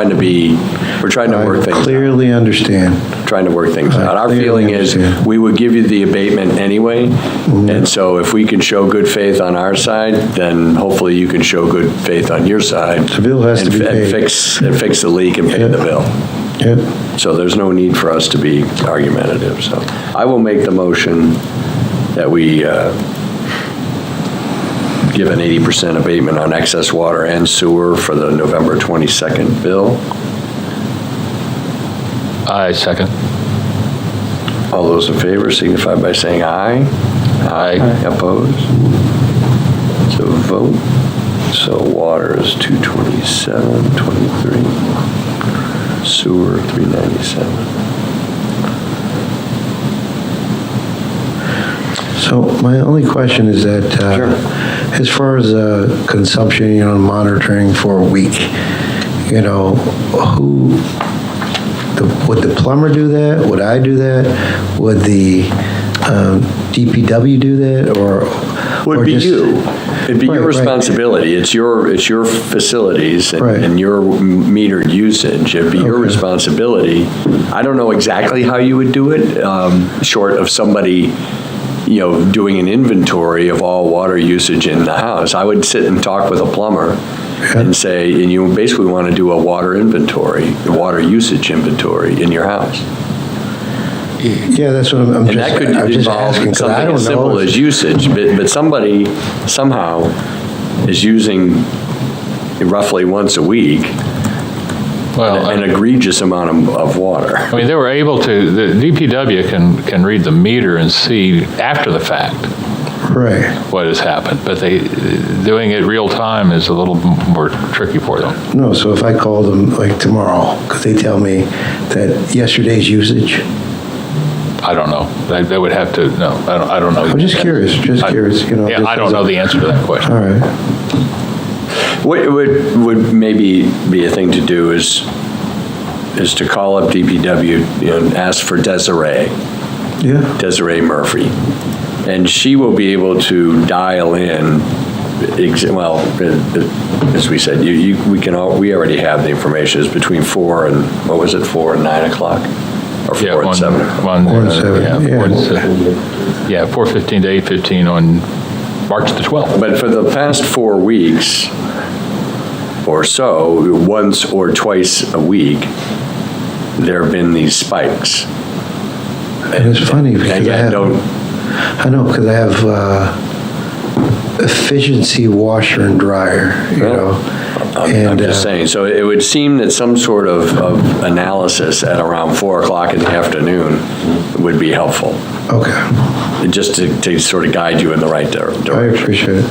out. Clearly understand. Trying to work things out. Our clearly feeling is, understand. we would give you the abatement anyway, and so if we can show good faith on our side, then hopefully you can show good faith on your side. The bill has to be and paid. fix the leak and pay the bill. Yep. So there's no need for us to be argumentative, so I will make the motion that we give an 80% abatement on excess water and sewer for the November 22nd bill. I second. All those in favor signify by saying aye. Aye. Opposed? So vote. So water is 227, 23. Sewer, 397. So my only question is that, as far as consumption, monitoring for a week, would the plumber do that? Would I do that? Would the DPW do that? Or Would be just- you. It'd be your Right, right. responsibility. It's your facilities Right. and your metered usage. It'd be your Okay. responsibility. I don't know exactly how you would do it, short of somebody, doing an inventory of all water usage in the house. I would sit and talk with a plumber and say, and you basically want to do a water inventory, a water usage inventory in your house. Yeah, that's what I'm And just, that could I'm just asking, involve 'cause I something don't as simple know. as usage, but somebody somehow is using roughly once a week Well, an egregious amount of water. I mean, they were able to, the DPW can read the meter and see after the fact Right. what has happened, but doing it real time is a little more tricky for them. No, so if I call them like tomorrow, because they tell me that yesterday's usage, I don't know. They would have to, no, I don't know. I'm just curious, Yeah, just I don't as know a- the answer to that question. All right. What would maybe be a thing to do is to call up DPW, and ask for Desiree Murphy. And she will be able to dial in, as we said, we already have the information. It's between 4 and 9 o'clock? Or 4 and 7 o'clock? 4 and 7, Yeah, yeah. 4 and 7. Yeah, 4:15 to 8:15 on March the 12th. But for the past 4 weeks or so, once or twice a week, there have been these spikes. And it's funny because Again, I know, because I have efficiency washer and dryer, I'm just saying, so it would seem that some sort of analysis at around 4 o'clock in the afternoon would be helpful, Okay, just to sort of guide you in the right I direction. appreciate it.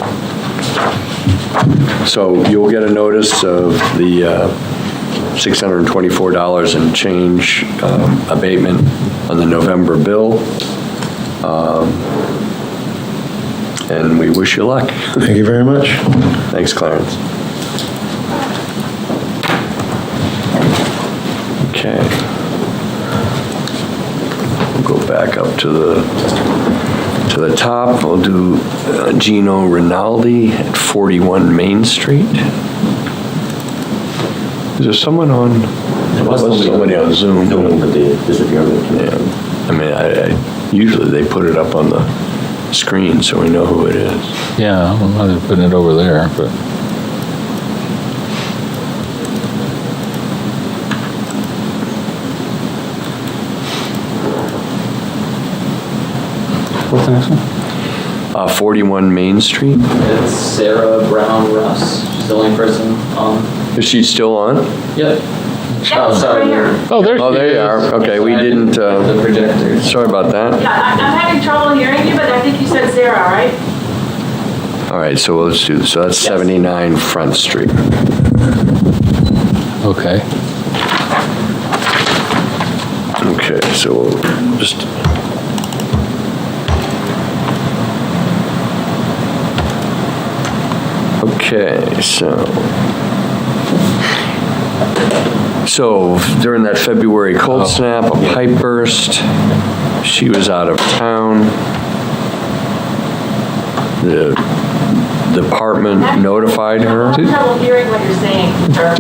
So you'll get a notice of the $624 and change abatement on the November bill. And we wish you luck. Thank you very much. Thanks, Clarence. Okay. We'll go back up to the top. We'll do Gino Rinaldi at 41 Main Street. Is there someone on? There was somebody on Zoom. But they disappeared. Yeah. I mean, usually they put it up on the screen so we know who it is. Yeah, I'm not putting it over there, but. What's the next one? 41 Main Street. It's Sarah Brown Russ. She's the only person on. Is she still on? Yep. Oh, sorry. Oh, there Oh, there you are. Okay, we didn't, The projectors. sorry about that. Yeah, I'm having trouble hearing you, but I think you said Sarah, right? All right, so let's do, so that's 79 Front Street. Okay. Okay, so we'll just. Okay, so during that February cold snap, a pipe burst. She was out of town. The department notified her. I'm having trouble hearing what you're saying, sir.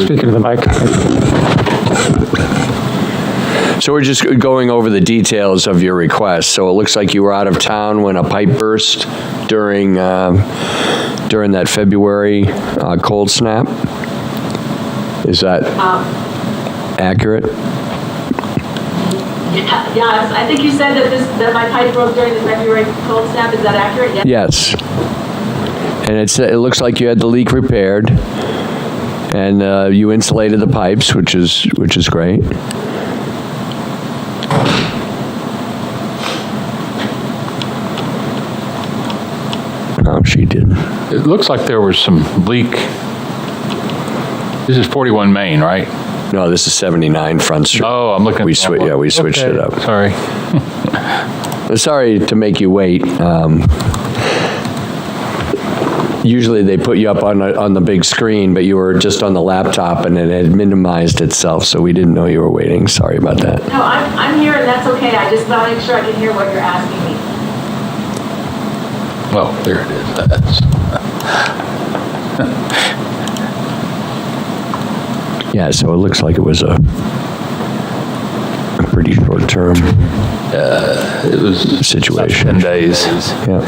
Speaking of the mic. So we're just going over the details of your request. So it looks like you were out of town when a pipe burst during that February cold snap. Is that accurate? Yes, I think you said that my pipe broke during the February cold snap. Is that accurate? Yes. Yes. And it looks like you had the leak repaired, and you insulated the pipes, which is great. she did. It looks like there was some leak. This is 41 Main, right? No, this is 79 Front Street. Oh, I'm looking. We switched it up. Sorry. Sorry to make you wait. Usually they put you up on the big screen, but you were just on the laptop and it had minimized itself, so we didn't know you were waiting. Sorry about that. No, I'm here and that's okay. I just want to make sure I can hear what you're asking me. Well, there it is. That's. Yeah, so it looks like it was a pretty short term It was situation. about 10 days. Yeah.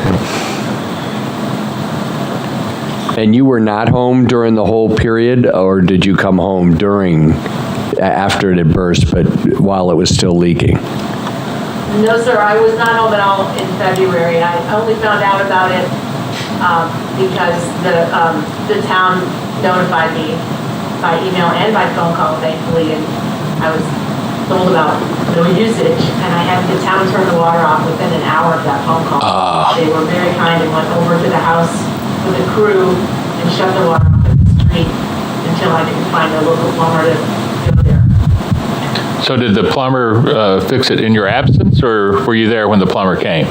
And you were not home during the whole period, or did you come home after it had burst, but while it was still leaking? No, sir, I was not home at all in February. I only found out about it because the town notified me by email and by phone call, thankfully, and I was told about no usage, and I had the town turn the water off within an hour of that phone call. They were very kind and went over to the house with a crew and shut the water off at the street until I could find a local plumber to go there. So did the plumber fix it in your absence, or were you there when the plumber came?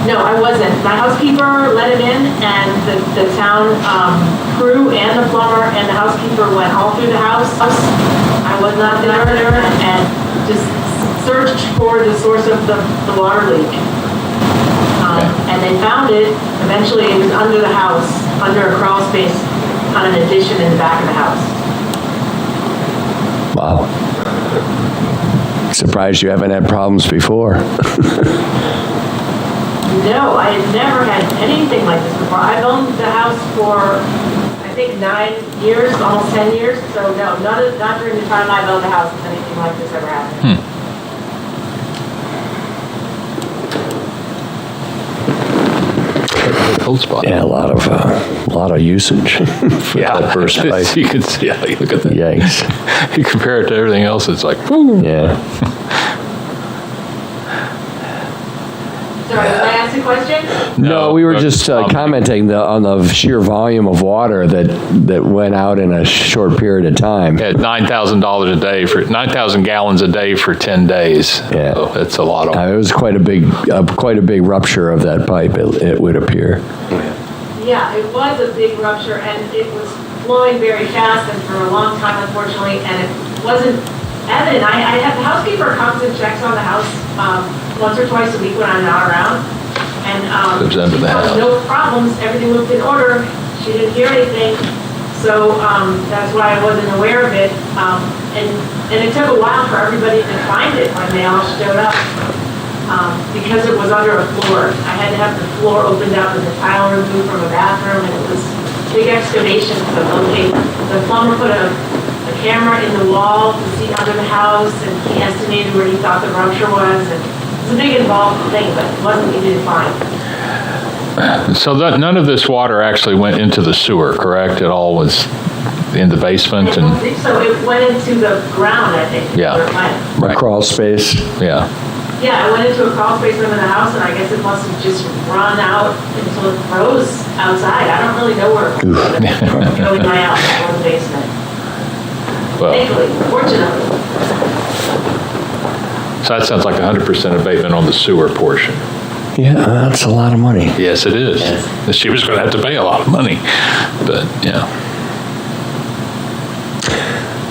No, I wasn't. My housekeeper let him in, and the town crew and the plumber and the housekeeper went all through the house. I was not there, and just searched for the source of the water leak. And they found it. Eventually, it was under the house, under a crawl space on an addition in the back of the house. Wow. Surprised you haven't had problems before. No, I had never had anything like this before. I've owned the house for, I think, 9 years, almost 10 years. So no, not during the time I've owned the house has anything like this ever happened. Cold spot. Yeah, a lot of usage for that burst pipe. You can see, yeah, look at that. Yikes. You compare it to everything else, it's like, whoo. Yeah. Sorry, did I ask a question? No, we were just commenting on the sheer volume of water that went out in a short period of time. At $9,000 a day for 9,000 gallons a day for 10 days. Yeah. So that's a lot of. It was quite a big rupture of that pipe, it would appear. Yeah, it was a big rupture, and it was flowing very fast and for a long time, unfortunately, and it wasn't evident. I had the housekeeper comes and checks on the house once or twice a week when I'm not around, and Lives under the house. no problems, everything looked in order. She didn't hear anything, so that's why I wasn't aware of it. And it took a while for everybody to find it when they all showed up. Because it was under a floor. I had to have the floor opened up and the tile removed from a bathroom, and it was a big excavation to locate. The plumber put a camera in the wall to see under the house, and he estimated where he thought the rupture was. And it was a big involved thing, but it wasn't easy to find. So none of this water actually went into the sewer, correct? It all was in the basement I don't think so. It went into the ground, I think. Yeah. A crawl space. Yeah. Yeah, I went into a crawl space under the house, and I guess it must have just run out until it froze outside. I don't really know where it was, but it really went out or the basement. Well, Thankfully, fortunately. so that sounds like 100% abatement on the sewer portion. Yeah, that's a lot of money. Yes, it is. She was going to have to pay a lot of money, but yeah.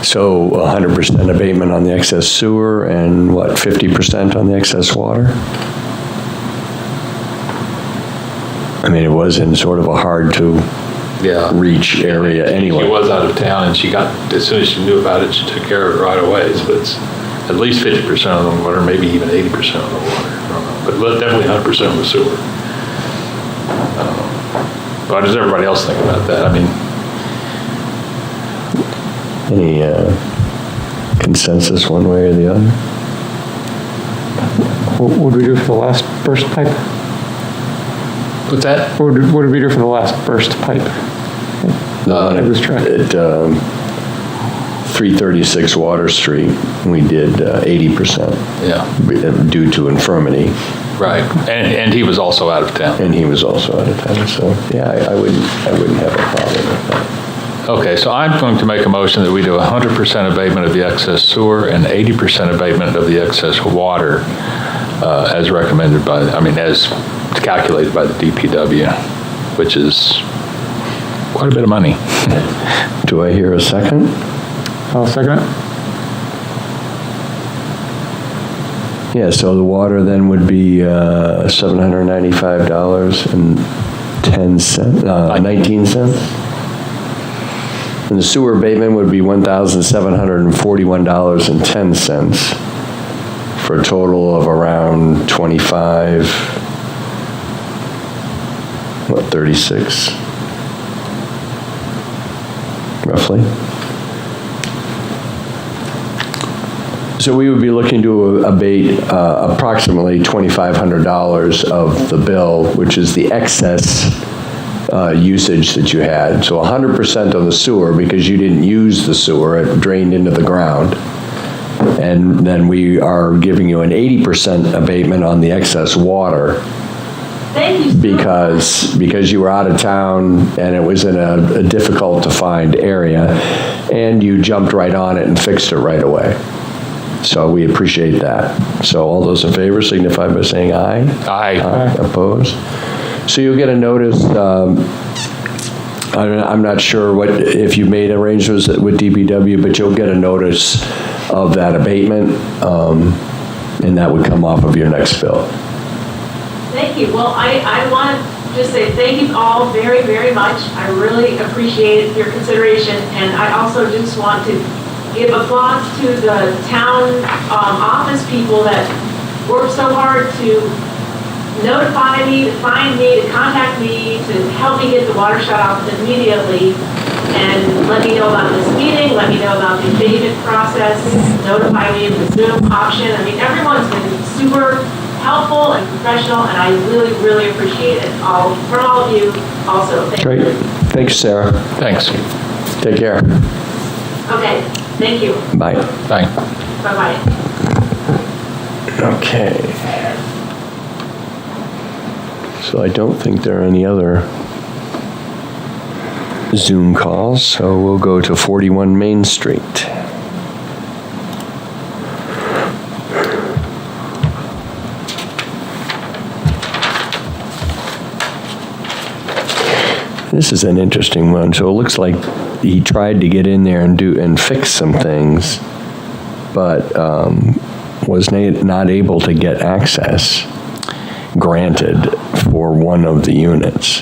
So 100% abatement on the excess sewer and what, 50% on the excess water? I mean, it was in sort of a hard to reach area anyway. She was out of town, and she got, as soon as she knew about it, she took care of it right away. So it's at least 50% of the water, maybe even 80% of the water. I don't know. But definitely 100% of the sewer. What does everybody else think about that? I mean, Any consensus one way or the other? What did we do for the last burst pipe? what's that? What did we do for the last burst pipe? I was trying. At 336 Water Street, we did 80%. Yeah. Due to infirmity. Right, and he was also out of town. And he was also out of town, so, yeah, I wouldn't have a problem with that. Okay, so I'm going to make a motion that we do 100% abatement of the excess sewer and 80% abatement of the excess water as recommended by, as calculated by the DPW, which is quite a bit of money. Do I hear a second? I'll second it. Yeah, so the water then would be $795.19. And the sewer abatement would be $1,741.10 for a total of around 36, roughly. So we would be looking to abate approximately $2,500 of the bill, which is the excess usage that you had. So 100% on the sewer because you didn't use the sewer, it drained into the ground. And then we are giving you an 80% abatement on the excess water. Thank you so Because you were out of town and it was in a difficult to find area, and you jumped right on it and fixed it right away. So we appreciate that. So all those in favor signify by saying aye. Aye. Opposed? So you'll get a notice, I'm not sure if you made arrangements with DPW, but you'll get a notice of that abatement, and that would come off of your next bill. Thank you. Well, I want to just say thank you all very, very much. I really appreciate your consideration, and I also just want to give applause to the town office people that worked so hard to notify me, to find me, to contact me, to help me get the water shut off immediately, and let me know about this meeting, let me know about the abatement process, notify me of the Zoom option. Everyone's been super helpful and professional, and I really, really appreciate it. From all of you also. Thank Great. you. Thanks, Sarah. Thanks. Take care. Okay, thank you. Bye. Bye. Bye-bye. Okay. So I don't think there are any other Zoom calls, so we'll go to 41 Main Street. This is an interesting one. So it looks like he tried to get in there and fix some things, but was not able to get access granted for one of the units,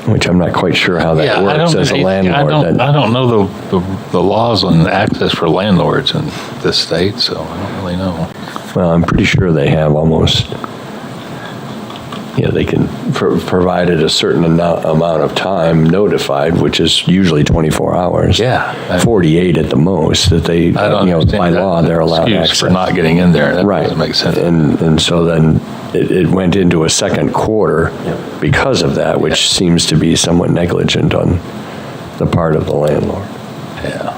which I'm not quite sure how that works as a landlord. I don't know the laws on access for landlords in this state, so I don't really know. Well, I'm pretty sure they have almost, they can provided a certain amount of time notified, which is usually 24 hours. Yeah. 48 at the most, that they, I don't understand by law, they're allowed excuse access. for not getting in there. That Right. doesn't make sense. And so then it went into a second quarter because of that, which seems to be somewhat negligent on the part of the landlord. Yeah.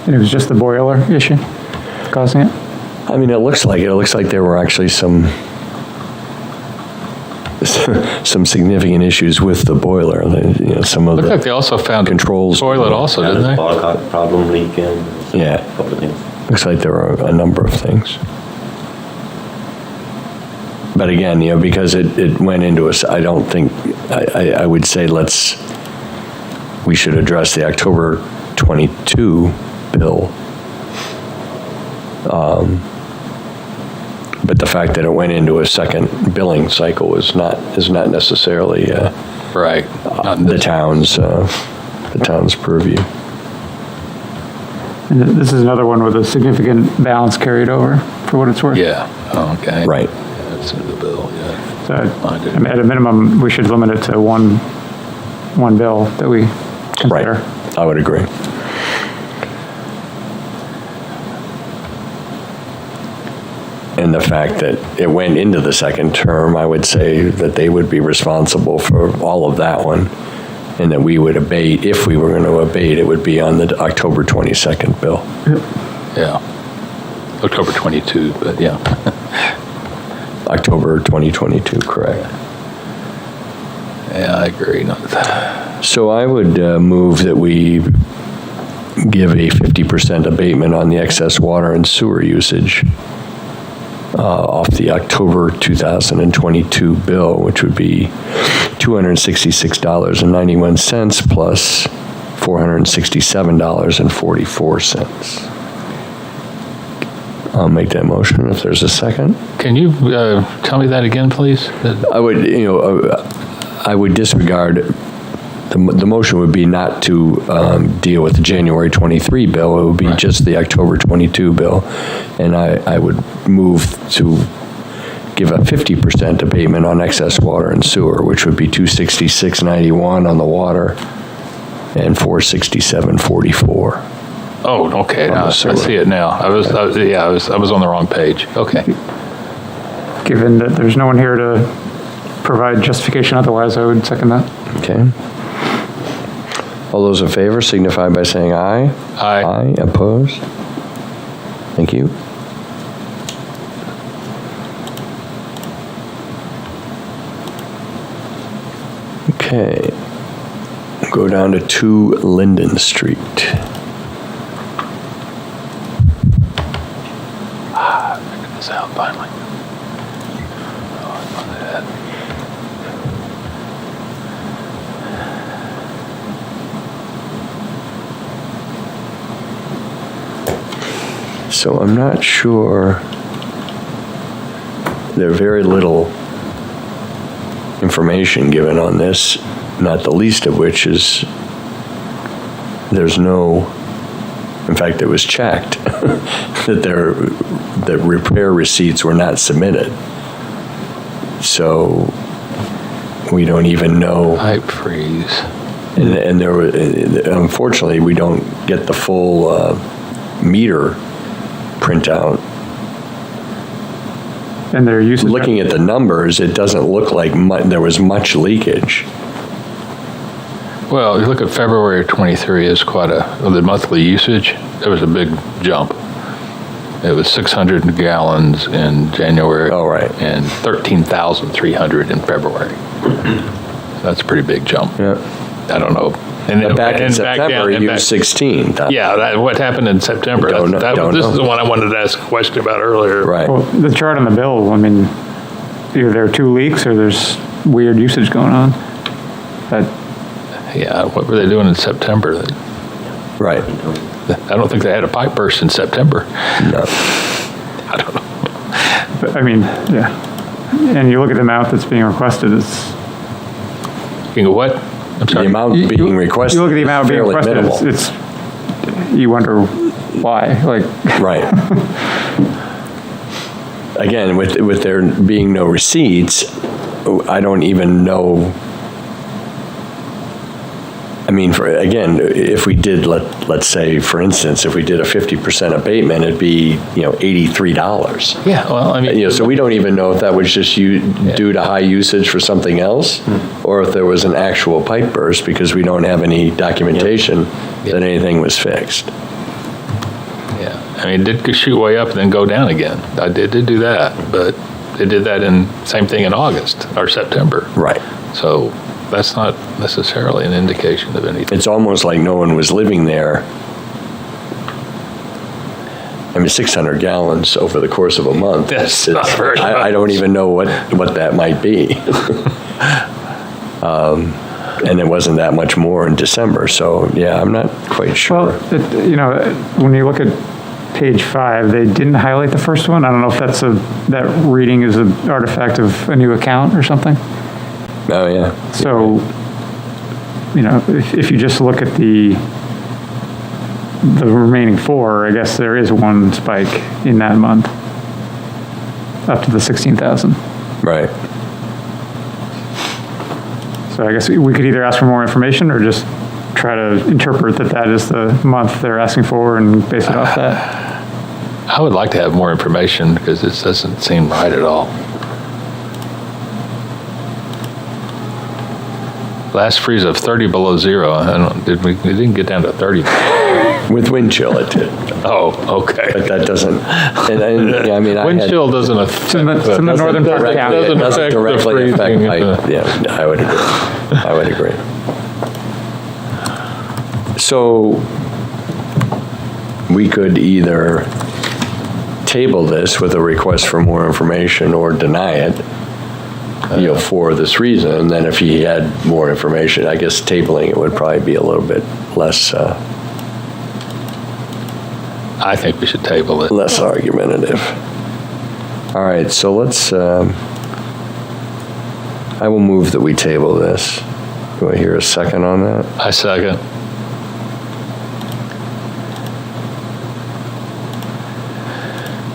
And it was just the boiler issue causing it? I mean, it looks like there were actually some significant issues with the boiler. Some of Looked the like they also found controls. a toilet also, didn't they? Problem leaking. Yeah. A couple of things. Looks like there were a number of things. But again, because it went into I don't think, I would say we should address the October 22 bill. But the fact that it went into a second billing cycle is not necessarily Right. the town's purview. And this is another one with a significant balance carried over, for what it's worth. Yeah. Oh, okay. Right. Yeah, that's in the bill, yeah. So at a minimum, we should limit it to one bill that we consider. Right. I would agree. And the fact that it went into the second term, I would say that they would be responsible for all of that one, and that we would abate, if we were going to abate, it would be on the October 22nd bill. Yeah. October 22, but yeah. October 2022, correct. Yeah, I agree. So I would move that we give a 50% abatement on the excess water and sewer usage off the October 2022 bill, which would be $266.91 plus $467.44. I'll make that motion if there's a second. Can you tell me that again, please? I would, I would disregard, the motion would be not to deal with the January 23 bill, it would be just the October 22 bill. And I would move to give a 50% abatement on excess water and sewer, which would be $266.91 on the water and $467.44. Oh, okay, now I see it now. I was on the wrong page. Okay. Given that there's no one here to provide justification otherwise, I would second that. Okay. All those in favor signify by saying aye. Aye. Aye, opposed? Thank you. Okay. Go down to 2 Linden Street. Figured this out finally. Oh, I found that. So I'm not sure, there's very little information given on this, not the least of which is there's no, in fact, it was checked that repair receipts were not submitted. So we don't even know. Pipe freeze. And there were, unfortunately, we don't get the full meter printout. And their usage. Looking at the numbers, it doesn't look like there was much leakage. Well, you look at February of 23 is quite the monthly usage, there was a big jump. It was 600 gallons in January. Oh, right. And 13,300 in February. That's a pretty big jump. Yeah. I don't know. And then Back in September, you used 16. Yeah, what happened in September? Don't This know. is the one I wanted to ask a question about earlier. Right. Well, the chart on the bill, I mean, either there are 2 leaks or there's weird usage going on. But Yeah, what were they doing in September? Right. I don't think they had a pipe burst in September. No. I don't know. But, I mean, yeah. And you look at the amount that's being requested, it's. You know what? I'm The sorry. amount being requested You look at the amount is being fairly requested, minimal. it's, you wonder why, like. Right. Again, with there being no receipts, I don't even know. I mean, again, if we did, let's say, for instance, if we did a 50% abatement, it'd be, $83. Yeah, well, I mean. So we don't even know if that was just due to high usage for something else, or if there was an actual pipe burst, because we don't have any documentation that anything was fixed. Yeah, I mean, it did shoot way up and then go down again. I did do that, but they did that same thing in August or September. Right. So that's not necessarily an indication of anything. It's almost like no one was living there. I mean, 600 gallons over the course of a month. That's not very much. I don't even know what that might be. And it wasn't that much more in December, so yeah, I'm not quite sure. Well, when you look at page 5, they didn't highlight the first one. I don't know if that reading is an artifact of a new account or something. Oh, yeah. So, if you just look at the remaining 4, I guess there is one spike in that month, up to the 16,000. Right. So I guess we could either ask for more information or just try to interpret that is the month they're asking for and base it off that. I would like to have more information because this doesn't seem right at all. Last freeze of 30 below zero. It didn't get down to 30. With wind chill, it did. Oh, okay. But that doesn't, yeah, I mean, I Wind had. chill doesn't affect. It's in the northern part of the county. It doesn't affect the directly affect freezing. height. Yeah, I would agree. I would agree. So we could either table this with a request for more information or deny it, for this reason. And then if he had more information, I guess tabling it would probably be a little bit less, I think we should table it. less argumentative. All right, so let's, I will move that we table this. Do I hear a second on that? I second.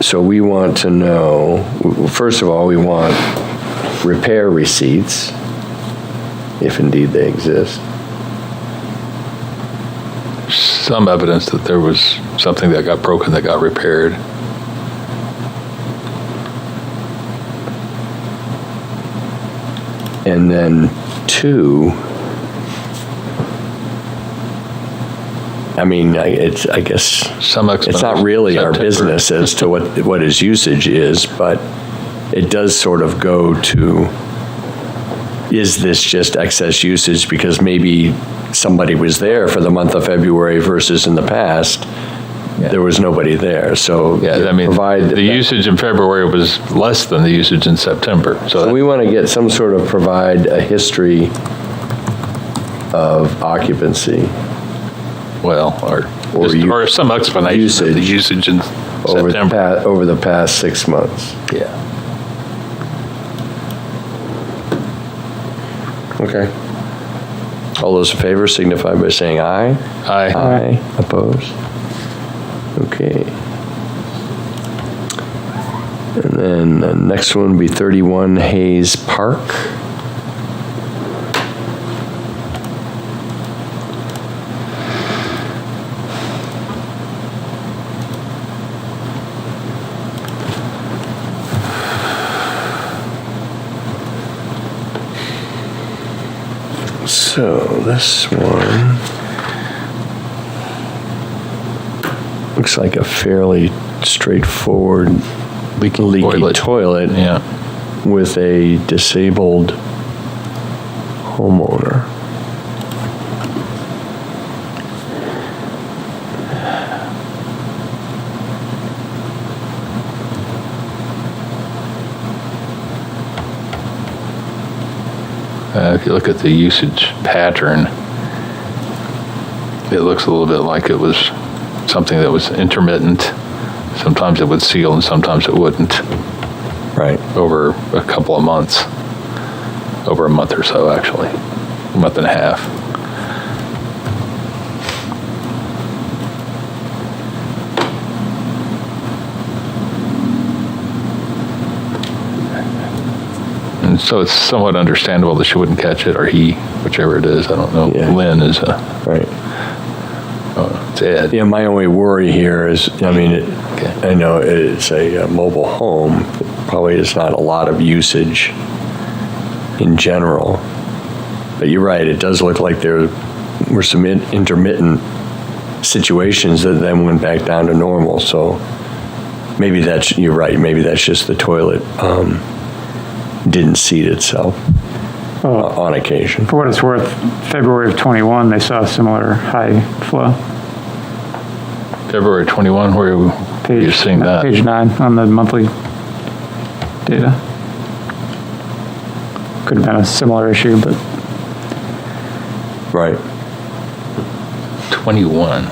So we want to know, first of all, we want repair receipts, if indeed they exist. Some evidence that there was something that got broken that got repaired. And then two, I mean, I guess Some it's not really our September. business as to what his usage is, but it does sort of go to, is this just excess usage because maybe somebody was there for the month of February versus in the past, there was nobody there, so. Yeah, I mean, provide the usage in February was less than the usage in September. So we want to get some sort of provide a history of occupancy or some explanation of the usage in September. over the past 6 months. Yeah. Okay. All those in favor signify by saying aye. Aye. Aye. Opposed? Okay. And then the next one would be 31 Hayes Park. So this one looks like a fairly straightforward leaky toilet Yeah. with a disabled homeowner. If you look at the usage pattern, it looks a little bit like it was something that was intermittent. Sometimes it would seal and sometimes it wouldn't. Right. Over a couple of months. Over a month or so, actually. A month and a half. And so it's somewhat understandable that she wouldn't catch it, or he, whichever it is, I don't know. Yeah. Lynn is Right. it's Ed. Yeah, my only worry here is, I mean, I know it's a mobile home, probably is not a lot of usage in general. But you're right, it does look like there were some intermittent situations that then went back down to normal, so maybe you're right, maybe that's just the toilet didn't seat itself on occasion. For what it's worth, February of '21, they saw a similar high flow. February 21, where you're seeing that? Page 9 on the monthly data. Could have been a similar issue, but Right. 21.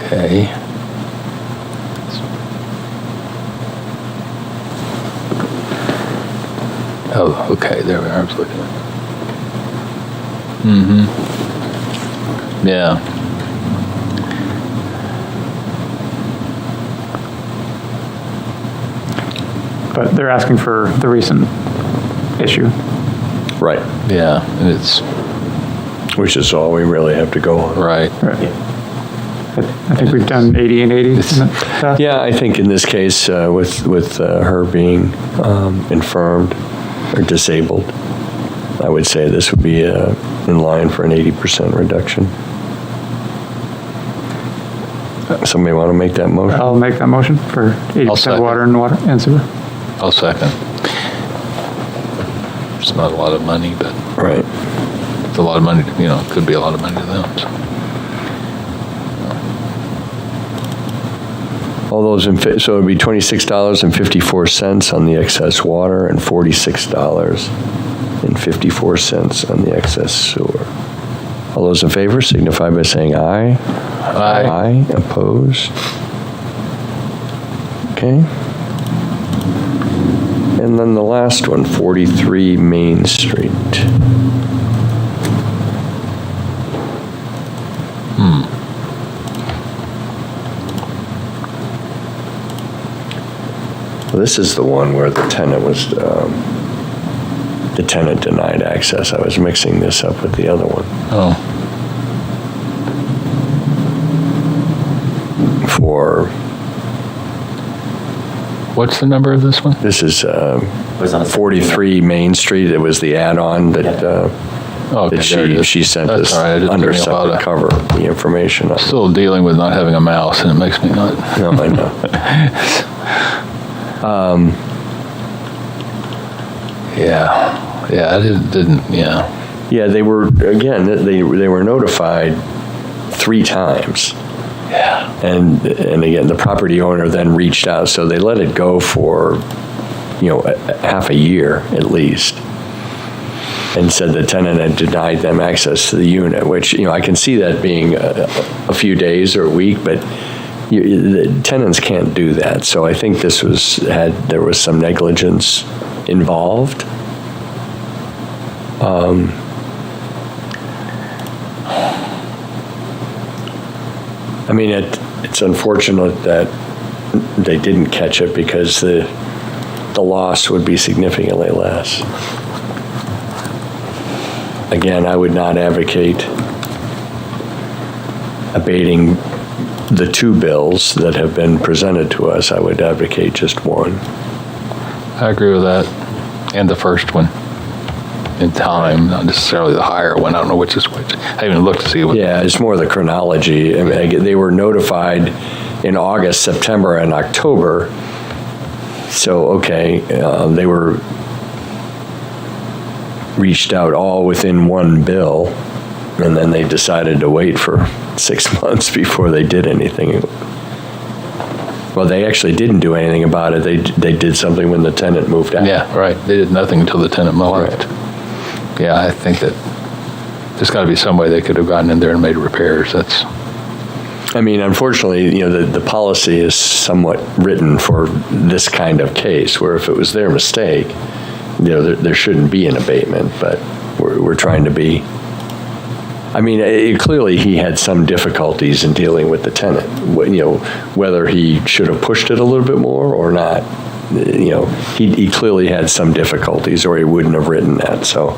Okay. Oh, okay, there we are, I was looking at it. Mm-hmm. Yeah. but they're asking for the recent issue. Right, Yeah, and it's, which is all we really have to go on. right. Right. I think we've done 80 and 80 in the past. Yeah, I think in this case, with her being infirmed or disabled, I would say this would be in line for an 80% reduction. Somebody want to make that motion? I'll make that motion for 80% second. water and sewer. I'll second. It's not a lot of money, but Right. it's a lot of money, it could be a lot of money to them. So. All those so it would be $26.54 on the excess water and $46.54 on the excess sewer. All those in favor signify by saying aye. Aye. Aye. Opposed? Okay. And then the last one, 43 Main Street. Well, this is the one where the tenant was, the tenant denied access. I was mixing this up with the other one. Oh, For, what's the number of this one? this is 43 Main Street. It was the add-on that Oh, okay, that there it is. she sent That's us all right. It under took me a while separate to- cover, the information on. Still dealing with not having a mouse, and it makes me not. No, I know. Yeah, I didn't. Yeah. Yeah, they were, again, they were notified 3 times. Yeah. And again, the property owner then reached out, so they let it go for, half a year at least, and said the tenant had denied them access to the unit, which, I can see that being a few days or a week, but the tenants can't do that. So I think there was some negligence involved. I mean, it's unfortunate that they didn't catch it because the loss would be significantly less. Again, I would not advocate abating the 2 bills that have been presented to us. I would advocate just one. I agree with that. And the first one. In time, not necessarily the higher one. I don't know which is which. I haven't even looked to see what. Yeah, it's more the chronology. I mean, they were notified in August, September, and October. So, okay, they were reached out all within one bill, and then they decided to wait for 6 months before they did anything. Well, they actually didn't do anything about it. They did something when the tenant moved out. Yeah, right. They did nothing until the tenant left. Right. Yeah, I think that there's got to be some way they could have gotten in there and made repairs. I mean, unfortunately, the policy is somewhat written for this kind of case, where if it was their mistake, there shouldn't be an abatement, but we're trying to be. I mean, clearly he had some difficulties in dealing with the tenant, whether he should have pushed it a little bit more or not. He clearly had some difficulties, or he wouldn't have written that. So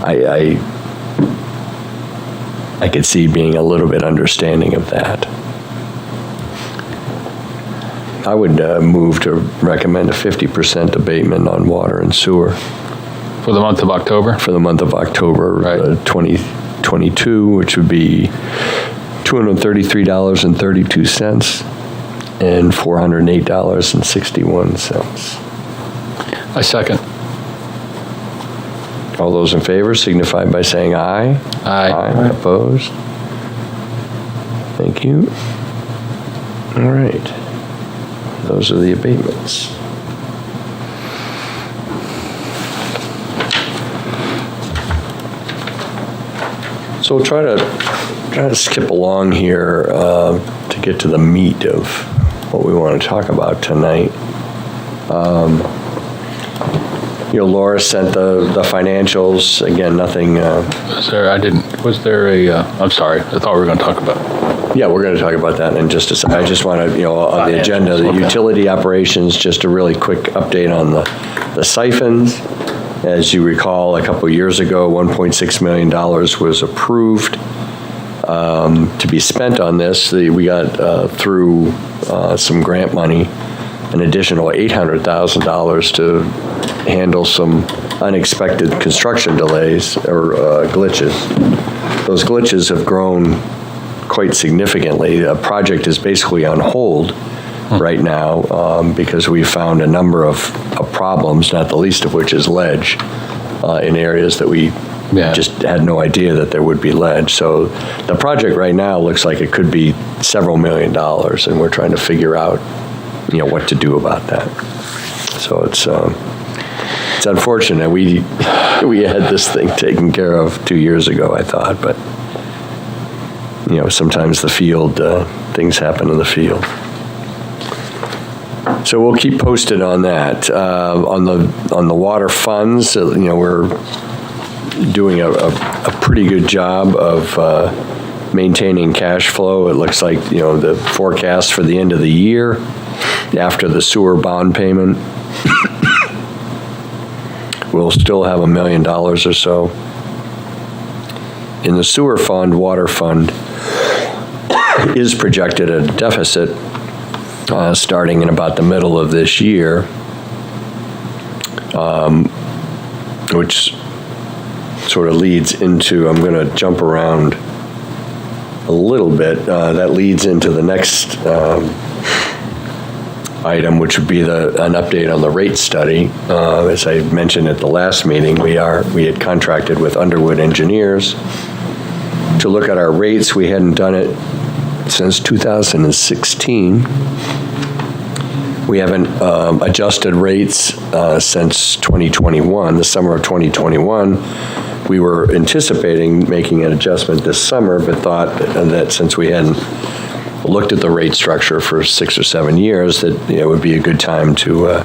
I could see being a little bit understanding of that. I would move to recommend a 50% abatement on water and sewer. For the month of October? For the month of October, Right. 2022, which would be $233.32 and $408.61. I second. All those in favor signify by saying aye. Aye. Opposed? Thank you. All right. Those are the abatements. So we'll try to skip along here to get to the meat of what we want to talk about tonight. Laura sent the financials. Again, nothing. Was there I'm sorry, I thought we were going to talk about. Yeah, we're going to talk about that in just a second. I just want to, on the agenda, the Okay. utility operations, just a really quick update on the siphons. As you recall, a couple years ago, $1.6 million was approved to be spent on this. We got through some grant money, an additional $800,000 to handle some unexpected construction delays or glitches. Those glitches have grown quite significantly. The project is basically on hold right now because we found a number of problems, not the least of which is ledge in areas that we just had no idea that there would be ledge. So the project right now looks like it could be several $1 million, and we're trying to figure out, what to do about that. So it's unfortunate. We had this thing taken care of 2 years ago, I thought, but sometimes the field, things happen in the field. So we'll keep posted on that. On the water funds, we're doing a pretty good job of maintaining cash flow. It looks like, the forecast for the end of the year, after the sewer bond payment, we'll still have $1 million or so. In the sewer fund, water fund is projected at a deficit starting in about the middle of this year, which sort of leads into, I'm going to jump around a little bit, that leads into the next item, which would be an update on the rate study. As I mentioned at the last meeting, we had contracted with Underwood Engineers to look at our rates. We hadn't done it since 2016. We haven't adjusted rates since 2021, the summer of 2021. We were anticipating making an adjustment this summer, but thought that since we hadn't looked at the rate structure for 6 or 7 years, that it would be a good time to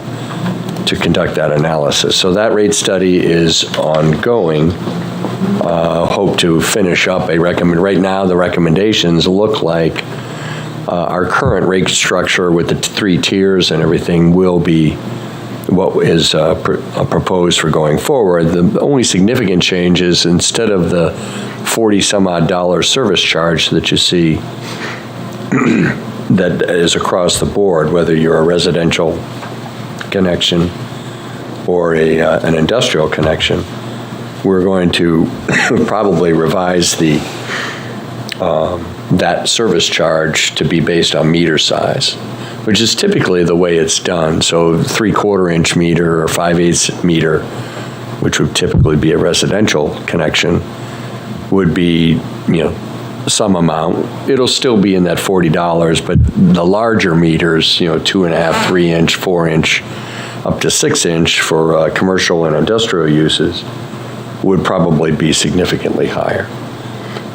conduct that analysis. So that rate study is ongoing. Hope to finish up right now the recommendations look like our current rate structure with the 3 tiers and everything will be what is proposed for going forward. The only significant change is instead of the $40-some-odd service charge that you see that is across the board, whether you're a residential connection or an industrial connection, we're going to probably revise that service charge to be based on meter size, which is typically the way it's done. So 3/4 inch meter or 5/8 meter, which would typically be a residential connection, would be, some amount. It'll still be in that $40, but the larger meters, 2.5, 3 inch, 4 inch, up to 6 inch for commercial and industrial uses would probably be significantly higher.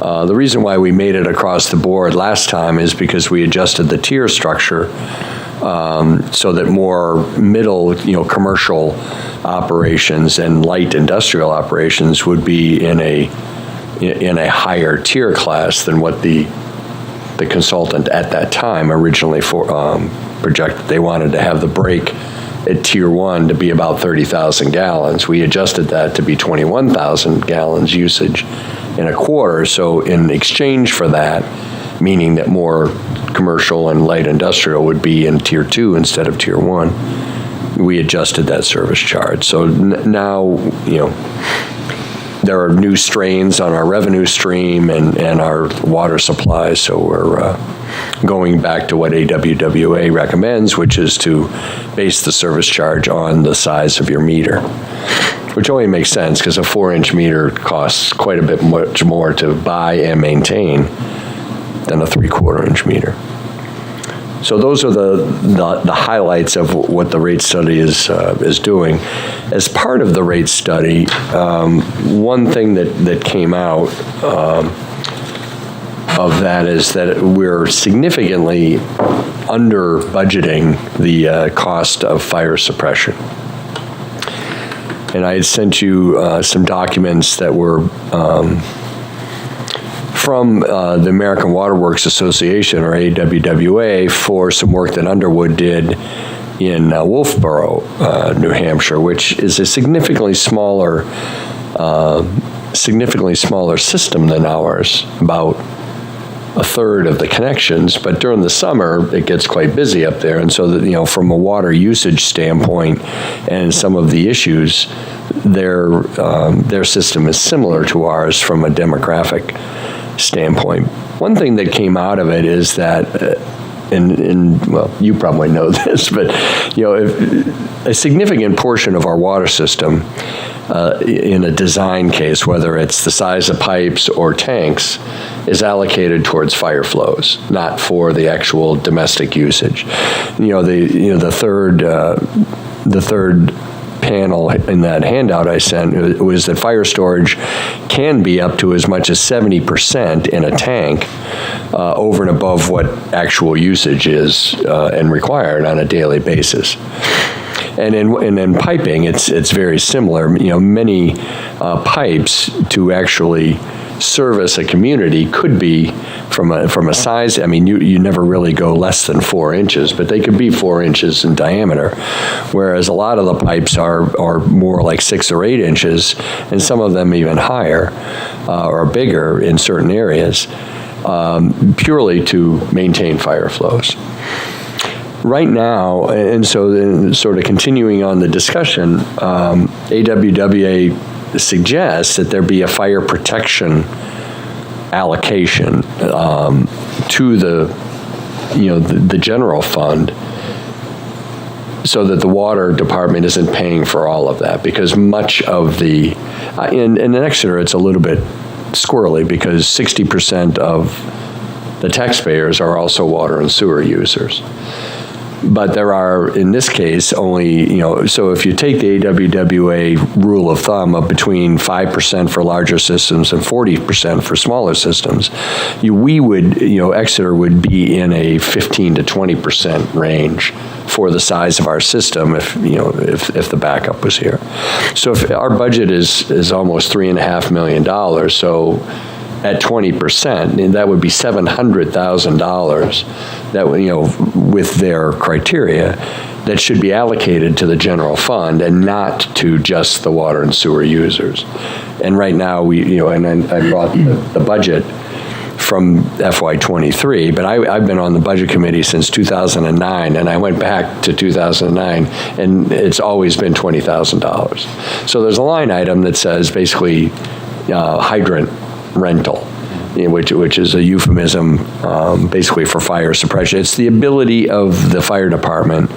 The reason why we made it across the board last time is because we adjusted the tier structure so that more middle, commercial operations and light industrial operations would be in a higher tier class than what the consultant at that time originally projected. They wanted to have the break at tier 1 to be about 30,000 gallons. We adjusted that to be 21,000 gallons usage in a quarter. So in exchange for that, meaning that more commercial and light industrial would be in tier 2 instead of tier 1, we adjusted that service charge. So now, there are new strains on our revenue stream and our water supply, so we're going back to what AWWA recommends, which is to base the service charge on the size of your meter, which only makes sense because a 4-inch meter costs quite a bit much more to buy and maintain than a 3/4 inch meter. So those are the highlights of what the rate study is doing. As part of the rate study, one thing that came out of that is that we're significantly under budgeting the cost of fire suppression. And I had sent you some documents that were from the American Water Works Association, or AWWA, for some work that Underwood did in Wolfboro, New Hampshire, which is a significantly smaller system than ours, about a third of the connections, but during the summer, it gets quite busy up there. And so that, from a water usage standpoint and some of the issues, their system is similar to ours from a demographic standpoint. One thing that came out of it is that, well, you probably know this, but, if a significant portion of our water system in a design case, whether it's the size of pipes or tanks, is allocated towards fire flows, not for the actual domestic usage. The third panel in that handout I sent was that fire storage can be up to as much as 70% in a tank over and above what actual usage is and required on a daily basis. And in piping, it's very similar. Many pipes to actually service a community could be from a size. I mean, you never really go less than 4 inches, but they could be 4 inches in diameter, whereas a lot of the pipes are more like 6 or 8 inches, and some of them even higher or bigger in certain areas, purely to maintain fire flows. Right now, and so sort of continuing on the discussion, AWWA suggests that there be a fire protection allocation to the general fund, so that the water department isn't paying for all of that, because much of the in Exeter it's a little bit squirrely, because 60% of the taxpayers are also water and sewer users. But there are, in this case, only, so if you take the AWWA rule of thumb of between 5% for larger systems and 40% for smaller systems, Exeter would be in a 15 to 20% range for the size of our system if the backup was here. So if our budget is almost $3.5 million, so at 20%, and that would be $700,000 that with their criteria, that should be allocated to the general fund and not to just the water and sewer users. And right now and I brought the budget from FY23, but I've been on the budget committee since 2009, and I went back to 2009, and it's always been $20,000. So there's a line item that says basically hydrant rental, which is a euphemism basically for fire suppression. It's the ability of the fire department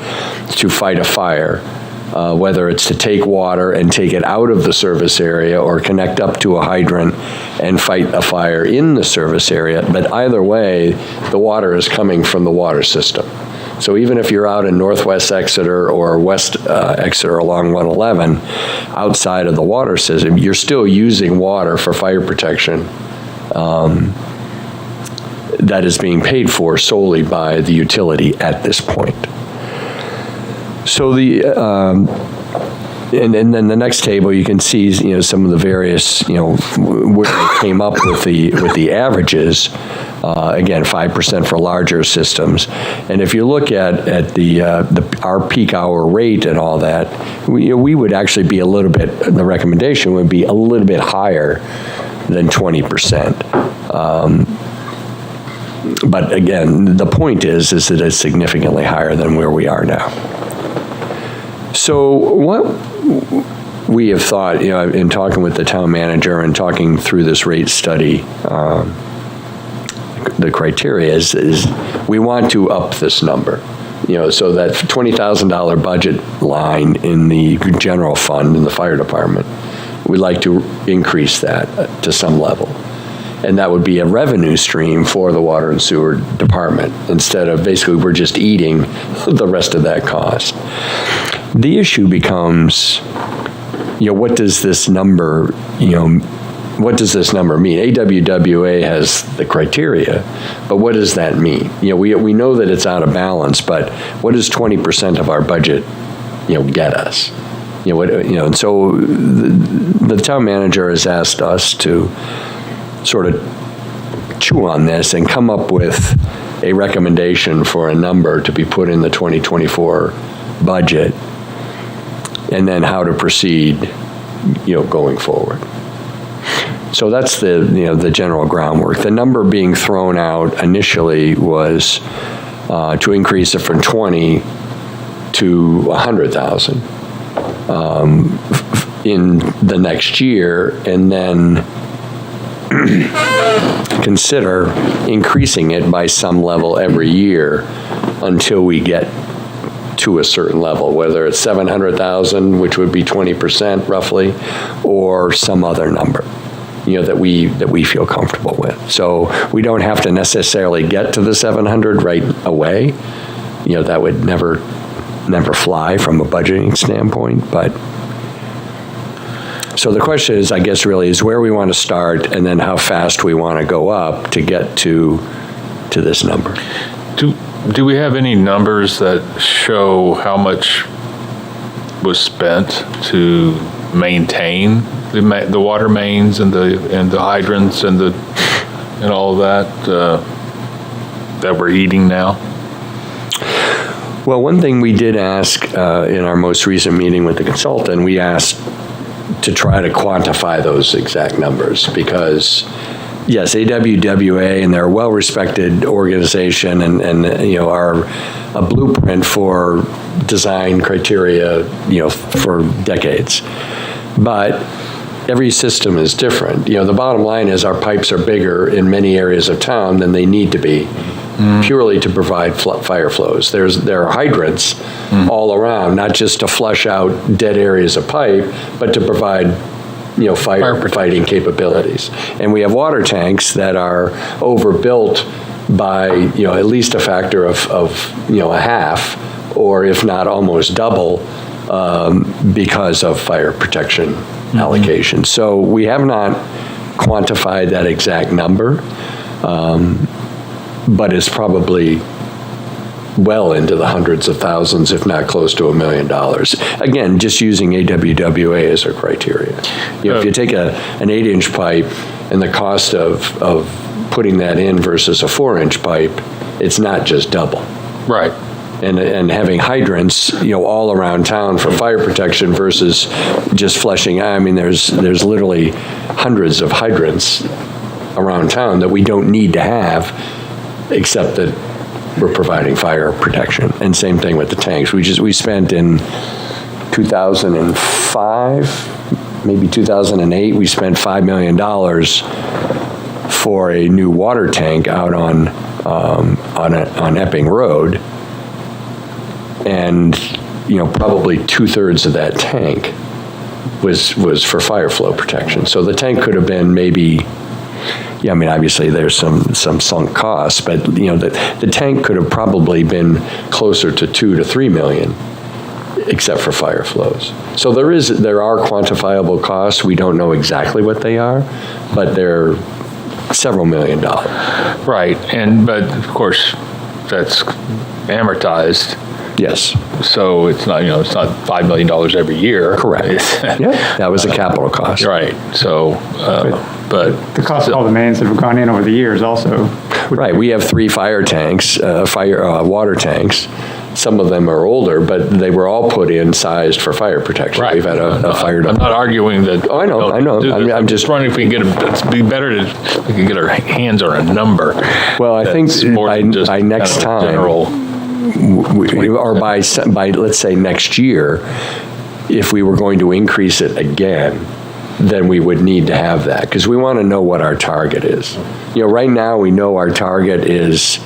to fight a fire, whether it's to take water and take it out of the service area or connect up to a hydrant and fight a fire in the service area. But either way, the water is coming from the water system. So even if you're out in Northwest Exeter or West Exeter along 111, outside of the water system, you're still using water for fire protection that is being paid for solely by the utility at this point. So and then the next table, you can see some of the various where they came up with the averages. Again, 5% for larger systems, and if you look at our peak hour rate and all that, we would actually be a little bit. The recommendation would be a little bit higher than 20%. But again, the point is that it's significantly higher than where we are now. So what we have thought, in talking with the town manager and talking through this rate study, the criteria is we want to up this number, so that $20,000 budget line in the general fund in the fire department, we'd like to increase that to some level. And that would be a revenue stream for the water and sewer department, instead of basically we're just eating the rest of that cost. The issue becomes, what does this number, what does this number mean? AWWA has the criteria, but what does that mean? We know that it's out of balance, but what does 20% of our budget, get us? And so the town manager has asked us to sort of chew on this and come up with a recommendation for a number to be put in the 2024 budget, and then how to proceed, going forward. So that's the general groundwork. The number being thrown out initially was to increase it from 20 to 100,000 in the next year, and then consider increasing it by some level every year until we get to a certain level, whether it's 700,000, which would be 20% roughly, or some other number, that we feel comfortable with. So we don't have to necessarily get to the 700 right away. That would never fly from a budgeting standpoint, but so the question is, I guess, really is where we want to start and then how fast we want to go up to get to this number. Do we have any numbers that show how much was spent to maintain the water mains and the hydrants and all of that we're eating now? Well, one thing we did ask in our most recent meeting with the consultant, we asked to try to quantify those exact numbers because, yes, AWWA, and they're a well-respected organization and are a blueprint for design criteria, for decades. But every system is different. The bottom line is our pipes are bigger in many areas of town than they need to be, purely to provide fire flows. There are hydrants all around, not just to flush out dead areas of pipe, but to provide fire fighting capabilities. And we have water tanks that are overbuilt by at least a factor of a half, or if not almost double, because of fire protection allocation. So we have not quantified that exact number, but it's probably well into the hundreds of thousands, if not close to $1 million. Again, just using AWWA as our criteria. If you take an 8-inch pipe and the cost of putting that in versus a 4-inch pipe, it's not just double. Right. And having hydrants, all around town for fire protection versus just flushing. I mean, there's literally hundreds of hydrants around town that we don't need to have, except that we're providing fire protection. And same thing with the tanks. We spent in 2005, maybe 2008, we spent $5 million for a new water tank out on Epping Road. And, probably 2/3 of that tank was for fire flow protection. So the tank could have been maybe, obviously there's some sunk costs, but, the tank could have probably been closer to $2 to $3 million, except for fire flows. So there are quantifiable costs. We don't know exactly what they are, but they're several $1 million. Right, but of course, that's amortized. Yes. So it's not, it's not $5 million every year. Correct. That was a capital cost. Right. So, but the cost of all the mains that have gone in over the years also. Right. We have 3 fire tanks, water tanks. Some of them are older, but they were all put in sized for fire protection. Right. We've had a fire. I'm not arguing that. Oh, I know. I'm just wondering if we can it'd be better to we can get our hands on a number. Well, I think by next time. General, or by let's say next year, if we were going to increase it again, then we would need to have that, because we want to know what our target is. Right now we know our target is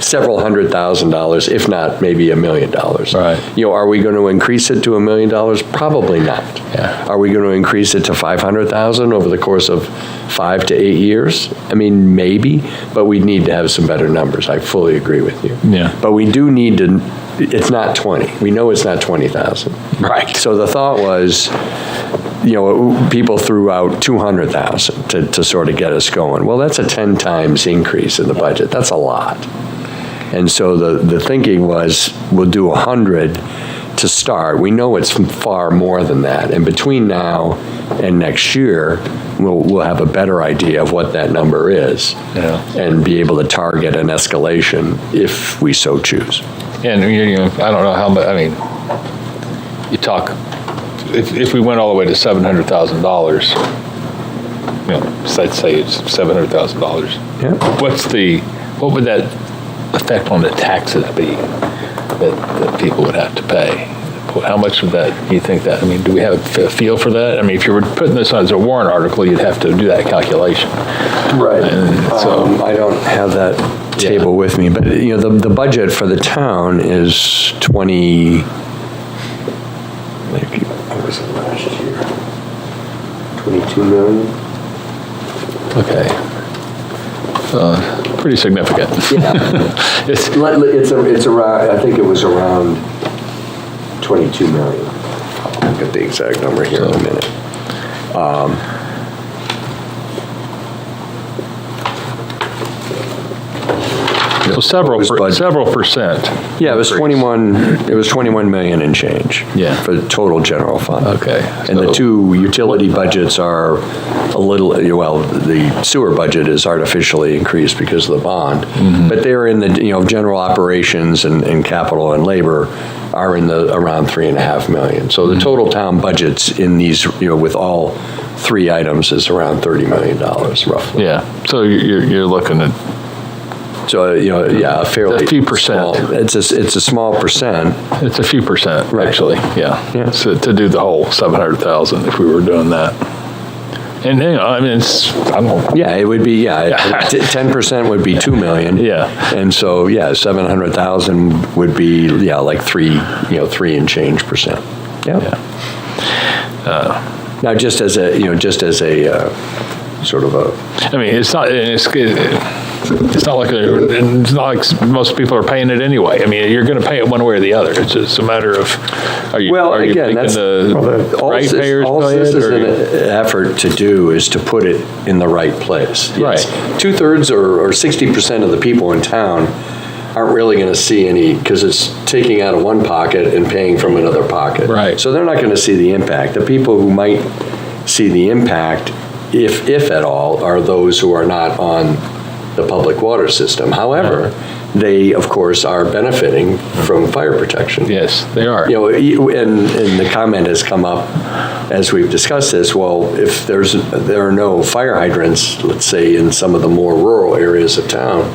several $100,000, if not maybe $1 million. Right. Are we going to increase it to $1 million? Probably not. Yeah. Are we going to increase it to 500,000 over the course of 5 to 8 years? I mean, maybe, but we need to have some better numbers. I fully agree with you. Yeah. But we do need to. It's not 20. We know it's not 20,000. Right. So the thought was, people threw out 200,000 to sort of get us going. Well, that's a 10 times increase in the budget. That's a lot. And so the thinking was, we'll do 100 to start. We know it's far more than that. And between now and next year, we'll have a better idea of what that number is, and be able to target an escalation if we so choose. And I don't know how much. I mean, you talk. If we went all the way to $700,000, I'd say it's $700,000. Yeah. What would that effect on the taxes be that people would have to pay? How much of that do you think that, I mean, do we have a feel for that? I mean, if you were putting this as a warrant article, you'd have to do that calculation. Right. And so, I don't have that table with me, but, you know, the budget for the town is 20, what was it last year? 22 million? okay. Pretty significant. Yeah. It's around, I think it was around 22 million. I'll get the exact number here in a minute. So several percent. Yeah, it was 21 million and change. Yeah. For the total general fund. Okay. And the So- two utility budgets are a little, well, the sewer budget is artificially increased because of the bond, but they're in the, you know, general operations and capital and labor are in the around 3.5 million. So the total town budgets in these, you know, with all three items is around $30 million roughly. Yeah, so you're looking at, So, you know, yeah, a fairly. A few percent. small- It's a small percent. it's a few percent, Right. actually, yeah. Yeah. So to do the whole 700,000 if we were doing that. And, you know, I mean, it's, I don't, Yeah, it would be, yeah, 10% would be 2 million. Yeah. And so, yeah, 700,000 would be, yeah, like 3 and change percent. Yeah. Now, just as a sort of a, I mean, it's not like most people are paying it anyway. I mean, you're going to pay it one way or the other. It's just a matter of, are you again, making the all ratepayers all pay this it? is or- an effort to do is to put it in the right place. Yes. Right. 2/3 or 60% of the people in town aren't really going to see any, because it's taking out of one pocket and paying from another pocket. Right. So they're not going to see the impact. The people who might see the impact, if at all, are those who are not on the public water system. However, they, of course, are benefiting from fire protection. Yes, they are. You know, and the comment has come up as we've discussed this, well, if there are no fire hydrants, let's say in some of the more rural areas of town,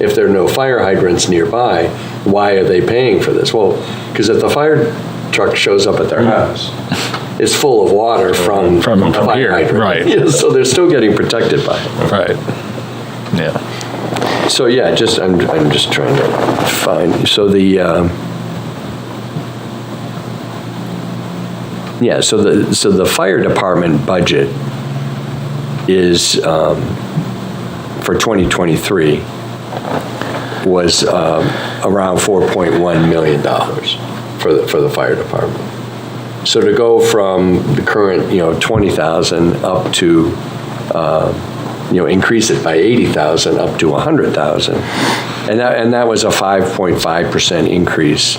if there are no fire hydrants nearby, why are they paying for this? Well, because if the fire truck shows up at their house, it's full of water from a fire here, hydrant. right. Yeah, so they're still getting protected by it. Right, yeah. So yeah, I'm just trying to find, so the, so the fire department budget is, for 2023, was around $4.1 million for the fire department. So to go from the current, 20,000 up to, increase it by 80,000 up to 100,000. And that was a 5.5% increase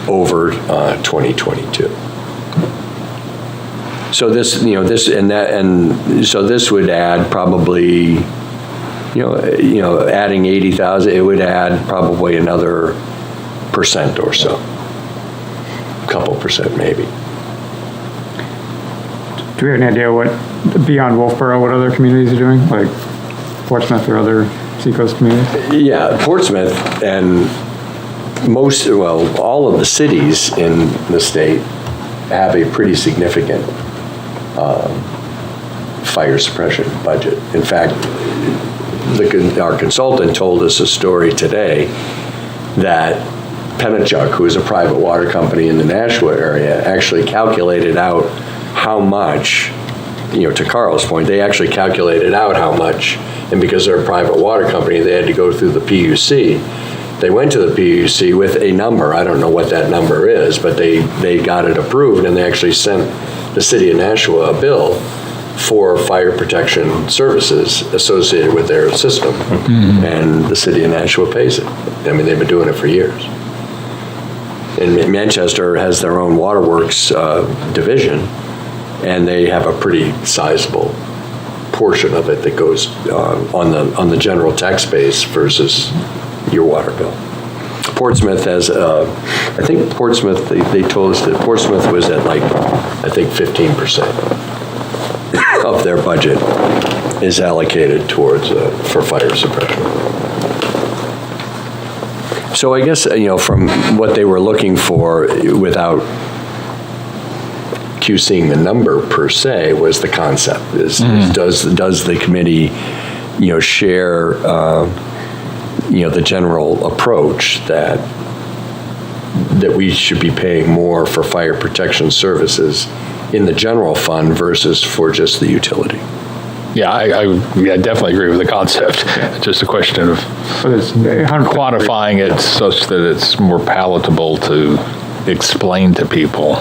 over 2022. So this would add probably, adding 80,000, it would add probably another % or so. Couple percent maybe. Do we have any idea what, beyond Wolfboro, what other communities are doing? Like Portsmouth or other seacoast communities? Yeah, Portsmouth and all of the cities in the state have a pretty significant fire suppression budget. In fact, our consultant told us a story today that Pennachuck, who is a private water company in the Nashua area, actually calculated out how much, to Carl's point, they actually calculated out how much, and because they're a private water company, they had to go through the PUC. They went to the PUC with a number, I don't know what that number is, but they got it approved, and they actually sent the city of Nashua a bill for fire protection services associated with their system, and the city of Nashua pays it. I mean, they've been doing it for years. And Manchester has their own waterworks division, and they have a pretty sizable portion of it that goes on the general tax base versus your water bill. Portsmouth has, I think Portsmouth, they told us that Portsmouth was at 15%. of their budget is allocated towards, for fire suppression. So I guess, from what they were looking for, without QCing the number per se, was the concept, does the committee, share, the general approach that we should be paying more for fire protection services in the general fund versus for just the utility? Yeah, I definitely agree with the concept. It's just a question of quantifying it such that it's more palatable to explain to people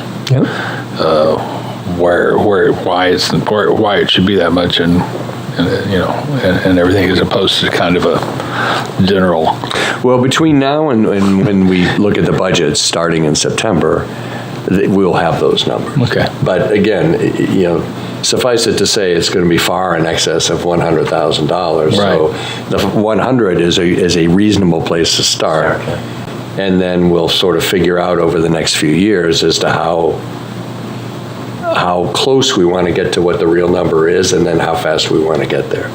why it should be that much and everything, as opposed to kind of a general. Well, between now and when we look at the budget starting in September, we'll have those numbers. Okay. But again, suffice it to say, it's going to be far in excess of $100,000. Right. So the 100 is a reasonable place to start. Okay. And then we'll sort of figure out over the next few years as to how close we want to get to what the real number is, and then how fast we want to get there.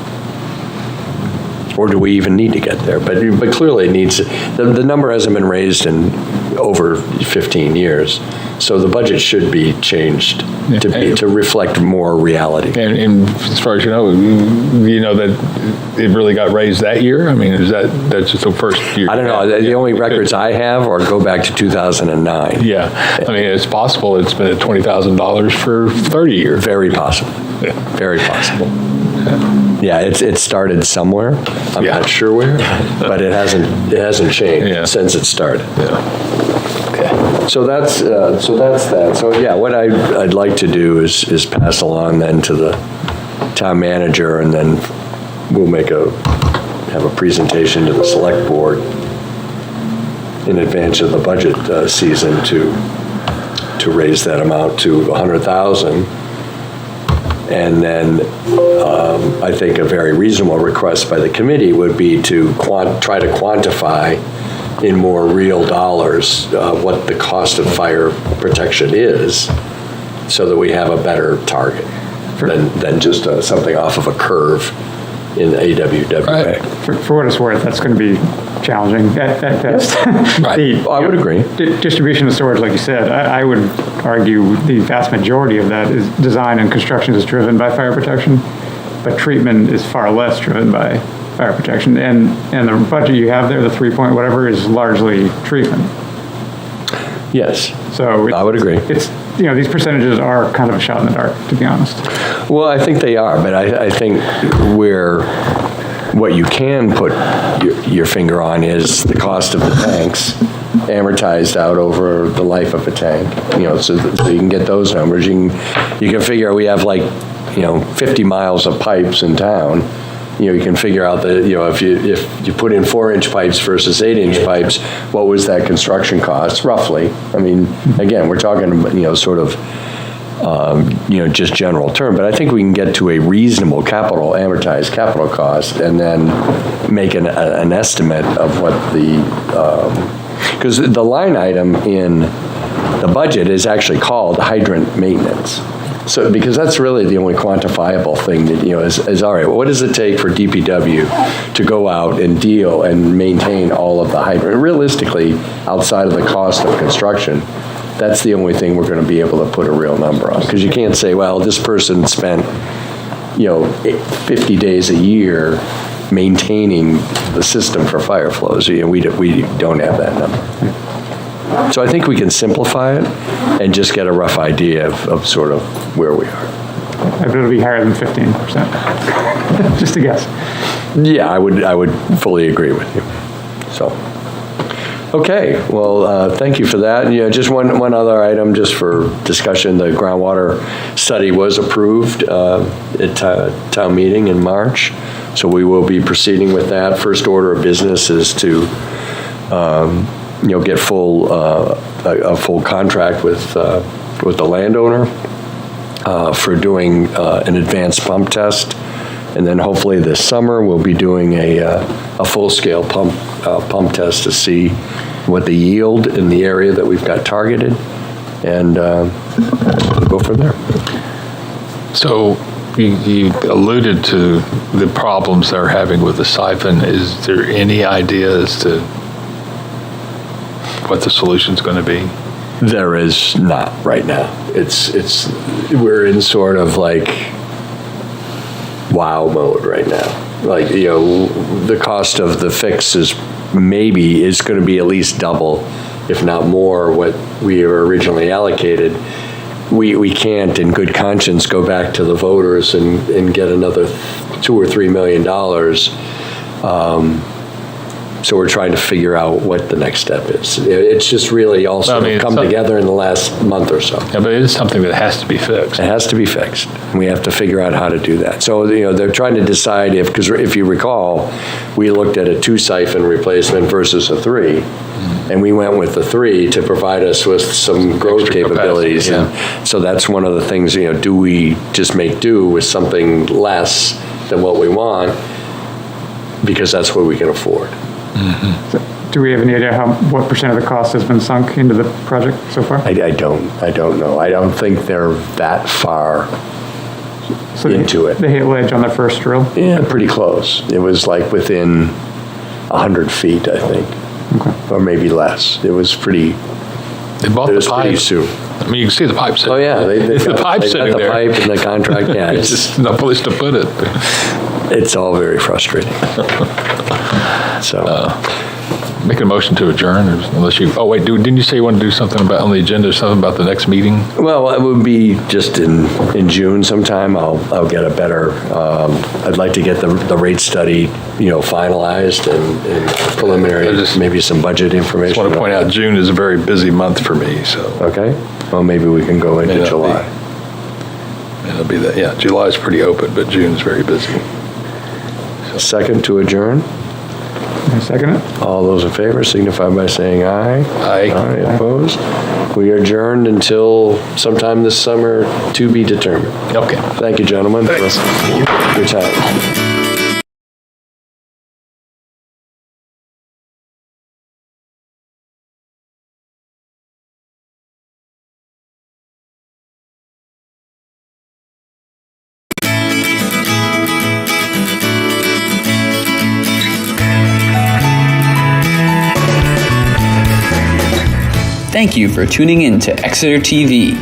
Or do we even need to get there? But clearly it needs, the number hasn't been raised in over 15 years. So the budget should be changed to reflect more reality. And as far as you know that it really got raised that year? I mean, that's just the first year? I don't know. The only records I have go back to 2009. Yeah. I mean, it's possible it's been at $20,000 for 30 years. Very possible. Yeah. Very possible. Yeah, it started somewhere. I'm not sure where, but it hasn't changed since it started. Yeah. Okay. So that's that. So yeah, what I'd like to do is pass along then to the town manager, and then we'll have a presentation to the select board in advance of the budget season to raise that amount to $100,000. And then I think a very reasonable request by the committee would be to try to quantify in more real dollars what the cost of fire protection is, so that we have a better target than just something off of a curve in AWWA. Right. For what it's worth, that's going to be challenging at best. Right. I would agree. Distribution and storage, like you said, I would argue the vast majority of that is design and construction is driven by fire protection, but treatment is far less driven by fire protection. And the budget you have there, the 3 point whatever, is largely treatment. Yes. So I would agree. It's, these percentages are kind of a shot in the dark, to be honest. Well, I think they are, but I think what you can put your finger on is the cost of the tanks amortized out over the life of a tank, so you can get those numbers. You can figure we have 50 miles of pipes in town. You can figure out that, if you put in 4-inch pipes versus 8-inch pipes, what was that construction cost, roughly? I mean, again, we're talking about, sort of, just general term, but I think we can get to a reasonable amortized capital cost, and then make an estimate of what because the line item in the budget is actually called hydrant maintenance. So, because that's really the only quantifiable thing that, is all right, what does it take for DPW to go out and deal and maintain all of the hydrant? Realistically, outside of the cost of construction, that's the only thing we're going to be able to put a real number on. Because you can't say, well, this person spent, 50 days a year maintaining the system for fire flows. We don't have that number. So I think we can simplify it and just get a rough idea of sort of where we are. I bet it'll be higher than 15%. Just a guess. Yeah, I would fully agree with you. So, okay, well, thank you for that. Just one other item, just for discussion. The groundwater study was approved at town meeting in March, so we will be proceeding with that. First order of business is to get a full contract with the landowner for doing an advanced pump test, and then hopefully this summer we'll be doing a full-scale pump test to see what the yield in the area that we've got targeted, and we'll go from there. So you alluded to the problems they're having with the siphon. Is there any idea as to what the solution's going to be? There is not right now. We're in sort of like wow mode right now. Like, the cost of the fix is going to be at least double, if not more, what we were originally allocated. We can't, in good conscience, go back to the voters and get another $2 or $3 million. So we're trying to figure out what the next step is. It's just really also come together in the last month or so. Yeah, but it is something that has to be fixed. It has to be fixed. We have to figure out how to do that. So, they're trying to decide because if you recall, we looked at a 2-siphon replacement versus a 3. And we went with the 3 to provide us with some growth Extra capabilities. capacity, And so that's one of the things, do we just make do with something less than what we want? Because that's what we can afford. Do we have any idea what percent of the cost has been sunk into the project so far? I don't know. I don't think they're that far into it. They hit ledge on the first drill? Yeah, pretty close. It was like within 100 feet, I think. Okay. Or maybe less. It was pretty. They bought the pipe. Pretty soon. I mean, you can see the pipe sitting. Oh yeah, It's the pipe sitting there. The pipe and the contract. Yeah, It's just no place to put it. It's all very frustrating. So, Make a motion to adjourn, unless you. Oh wait, didn't you say you want to do something about on the agenda? Something about the next meeting? well, it would be just in June sometime. I'll get a better. I'd like to get the rate study, finalized and preliminary. Maybe some budget information. I want to point out June is a very busy month for me. So Okay. Well, maybe we can go into July. It'll be that. Yeah, July is pretty open, but June is very busy. Second to adjourn. I second it. All those in favor signify by saying aye. Aye. Aye, opposed? We are adjourned until sometime this summer to be determined. Okay. Thank you, gentlemen, for your time. Thank you for tuning in to Exeter TV.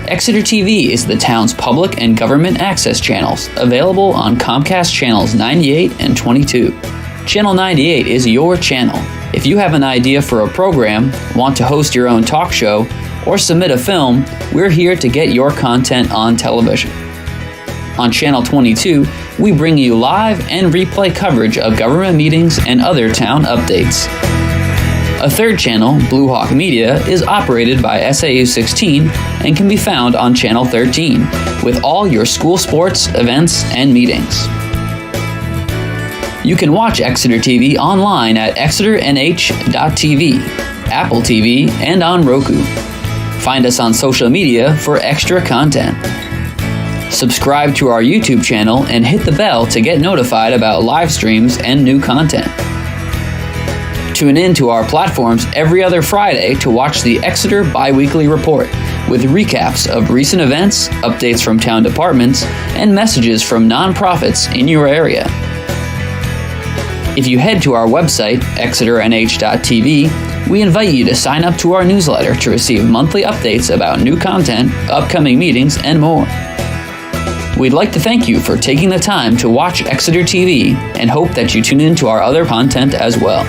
Exeter TV is the town's public and government access channels, available on Comcast channels 98 and 22. Channel 98 is your channel. If you have an idea for a program, want to host your own talk show, or submit a film, we're here to get your content on television. On Channel 22, we bring you live and replay coverage of government meetings and other town updates. A third channel, Blue Hawk Media, is operated by SAU 16 and can be found on Channel 13, with all your school sports, events, and meetings. You can watch Exeter TV online at exeternh.tv, Apple TV, and on Roku. Find us on social media for extra content. Subscribe to our YouTube channel and hit the bell to get notified about live streams and new content. Tune in to our platforms every other Friday to watch the Exeter Biweekly Report, with recaps of recent events, updates from town departments, and messages from nonprofits in your area. If you head to our website, exeternh.tv, we invite you to sign up to our newsletter to receive monthly updates about new content, upcoming meetings, and more. We'd like to thank you for taking the time to watch Exeter TV and hope that you tune in to our other content as well.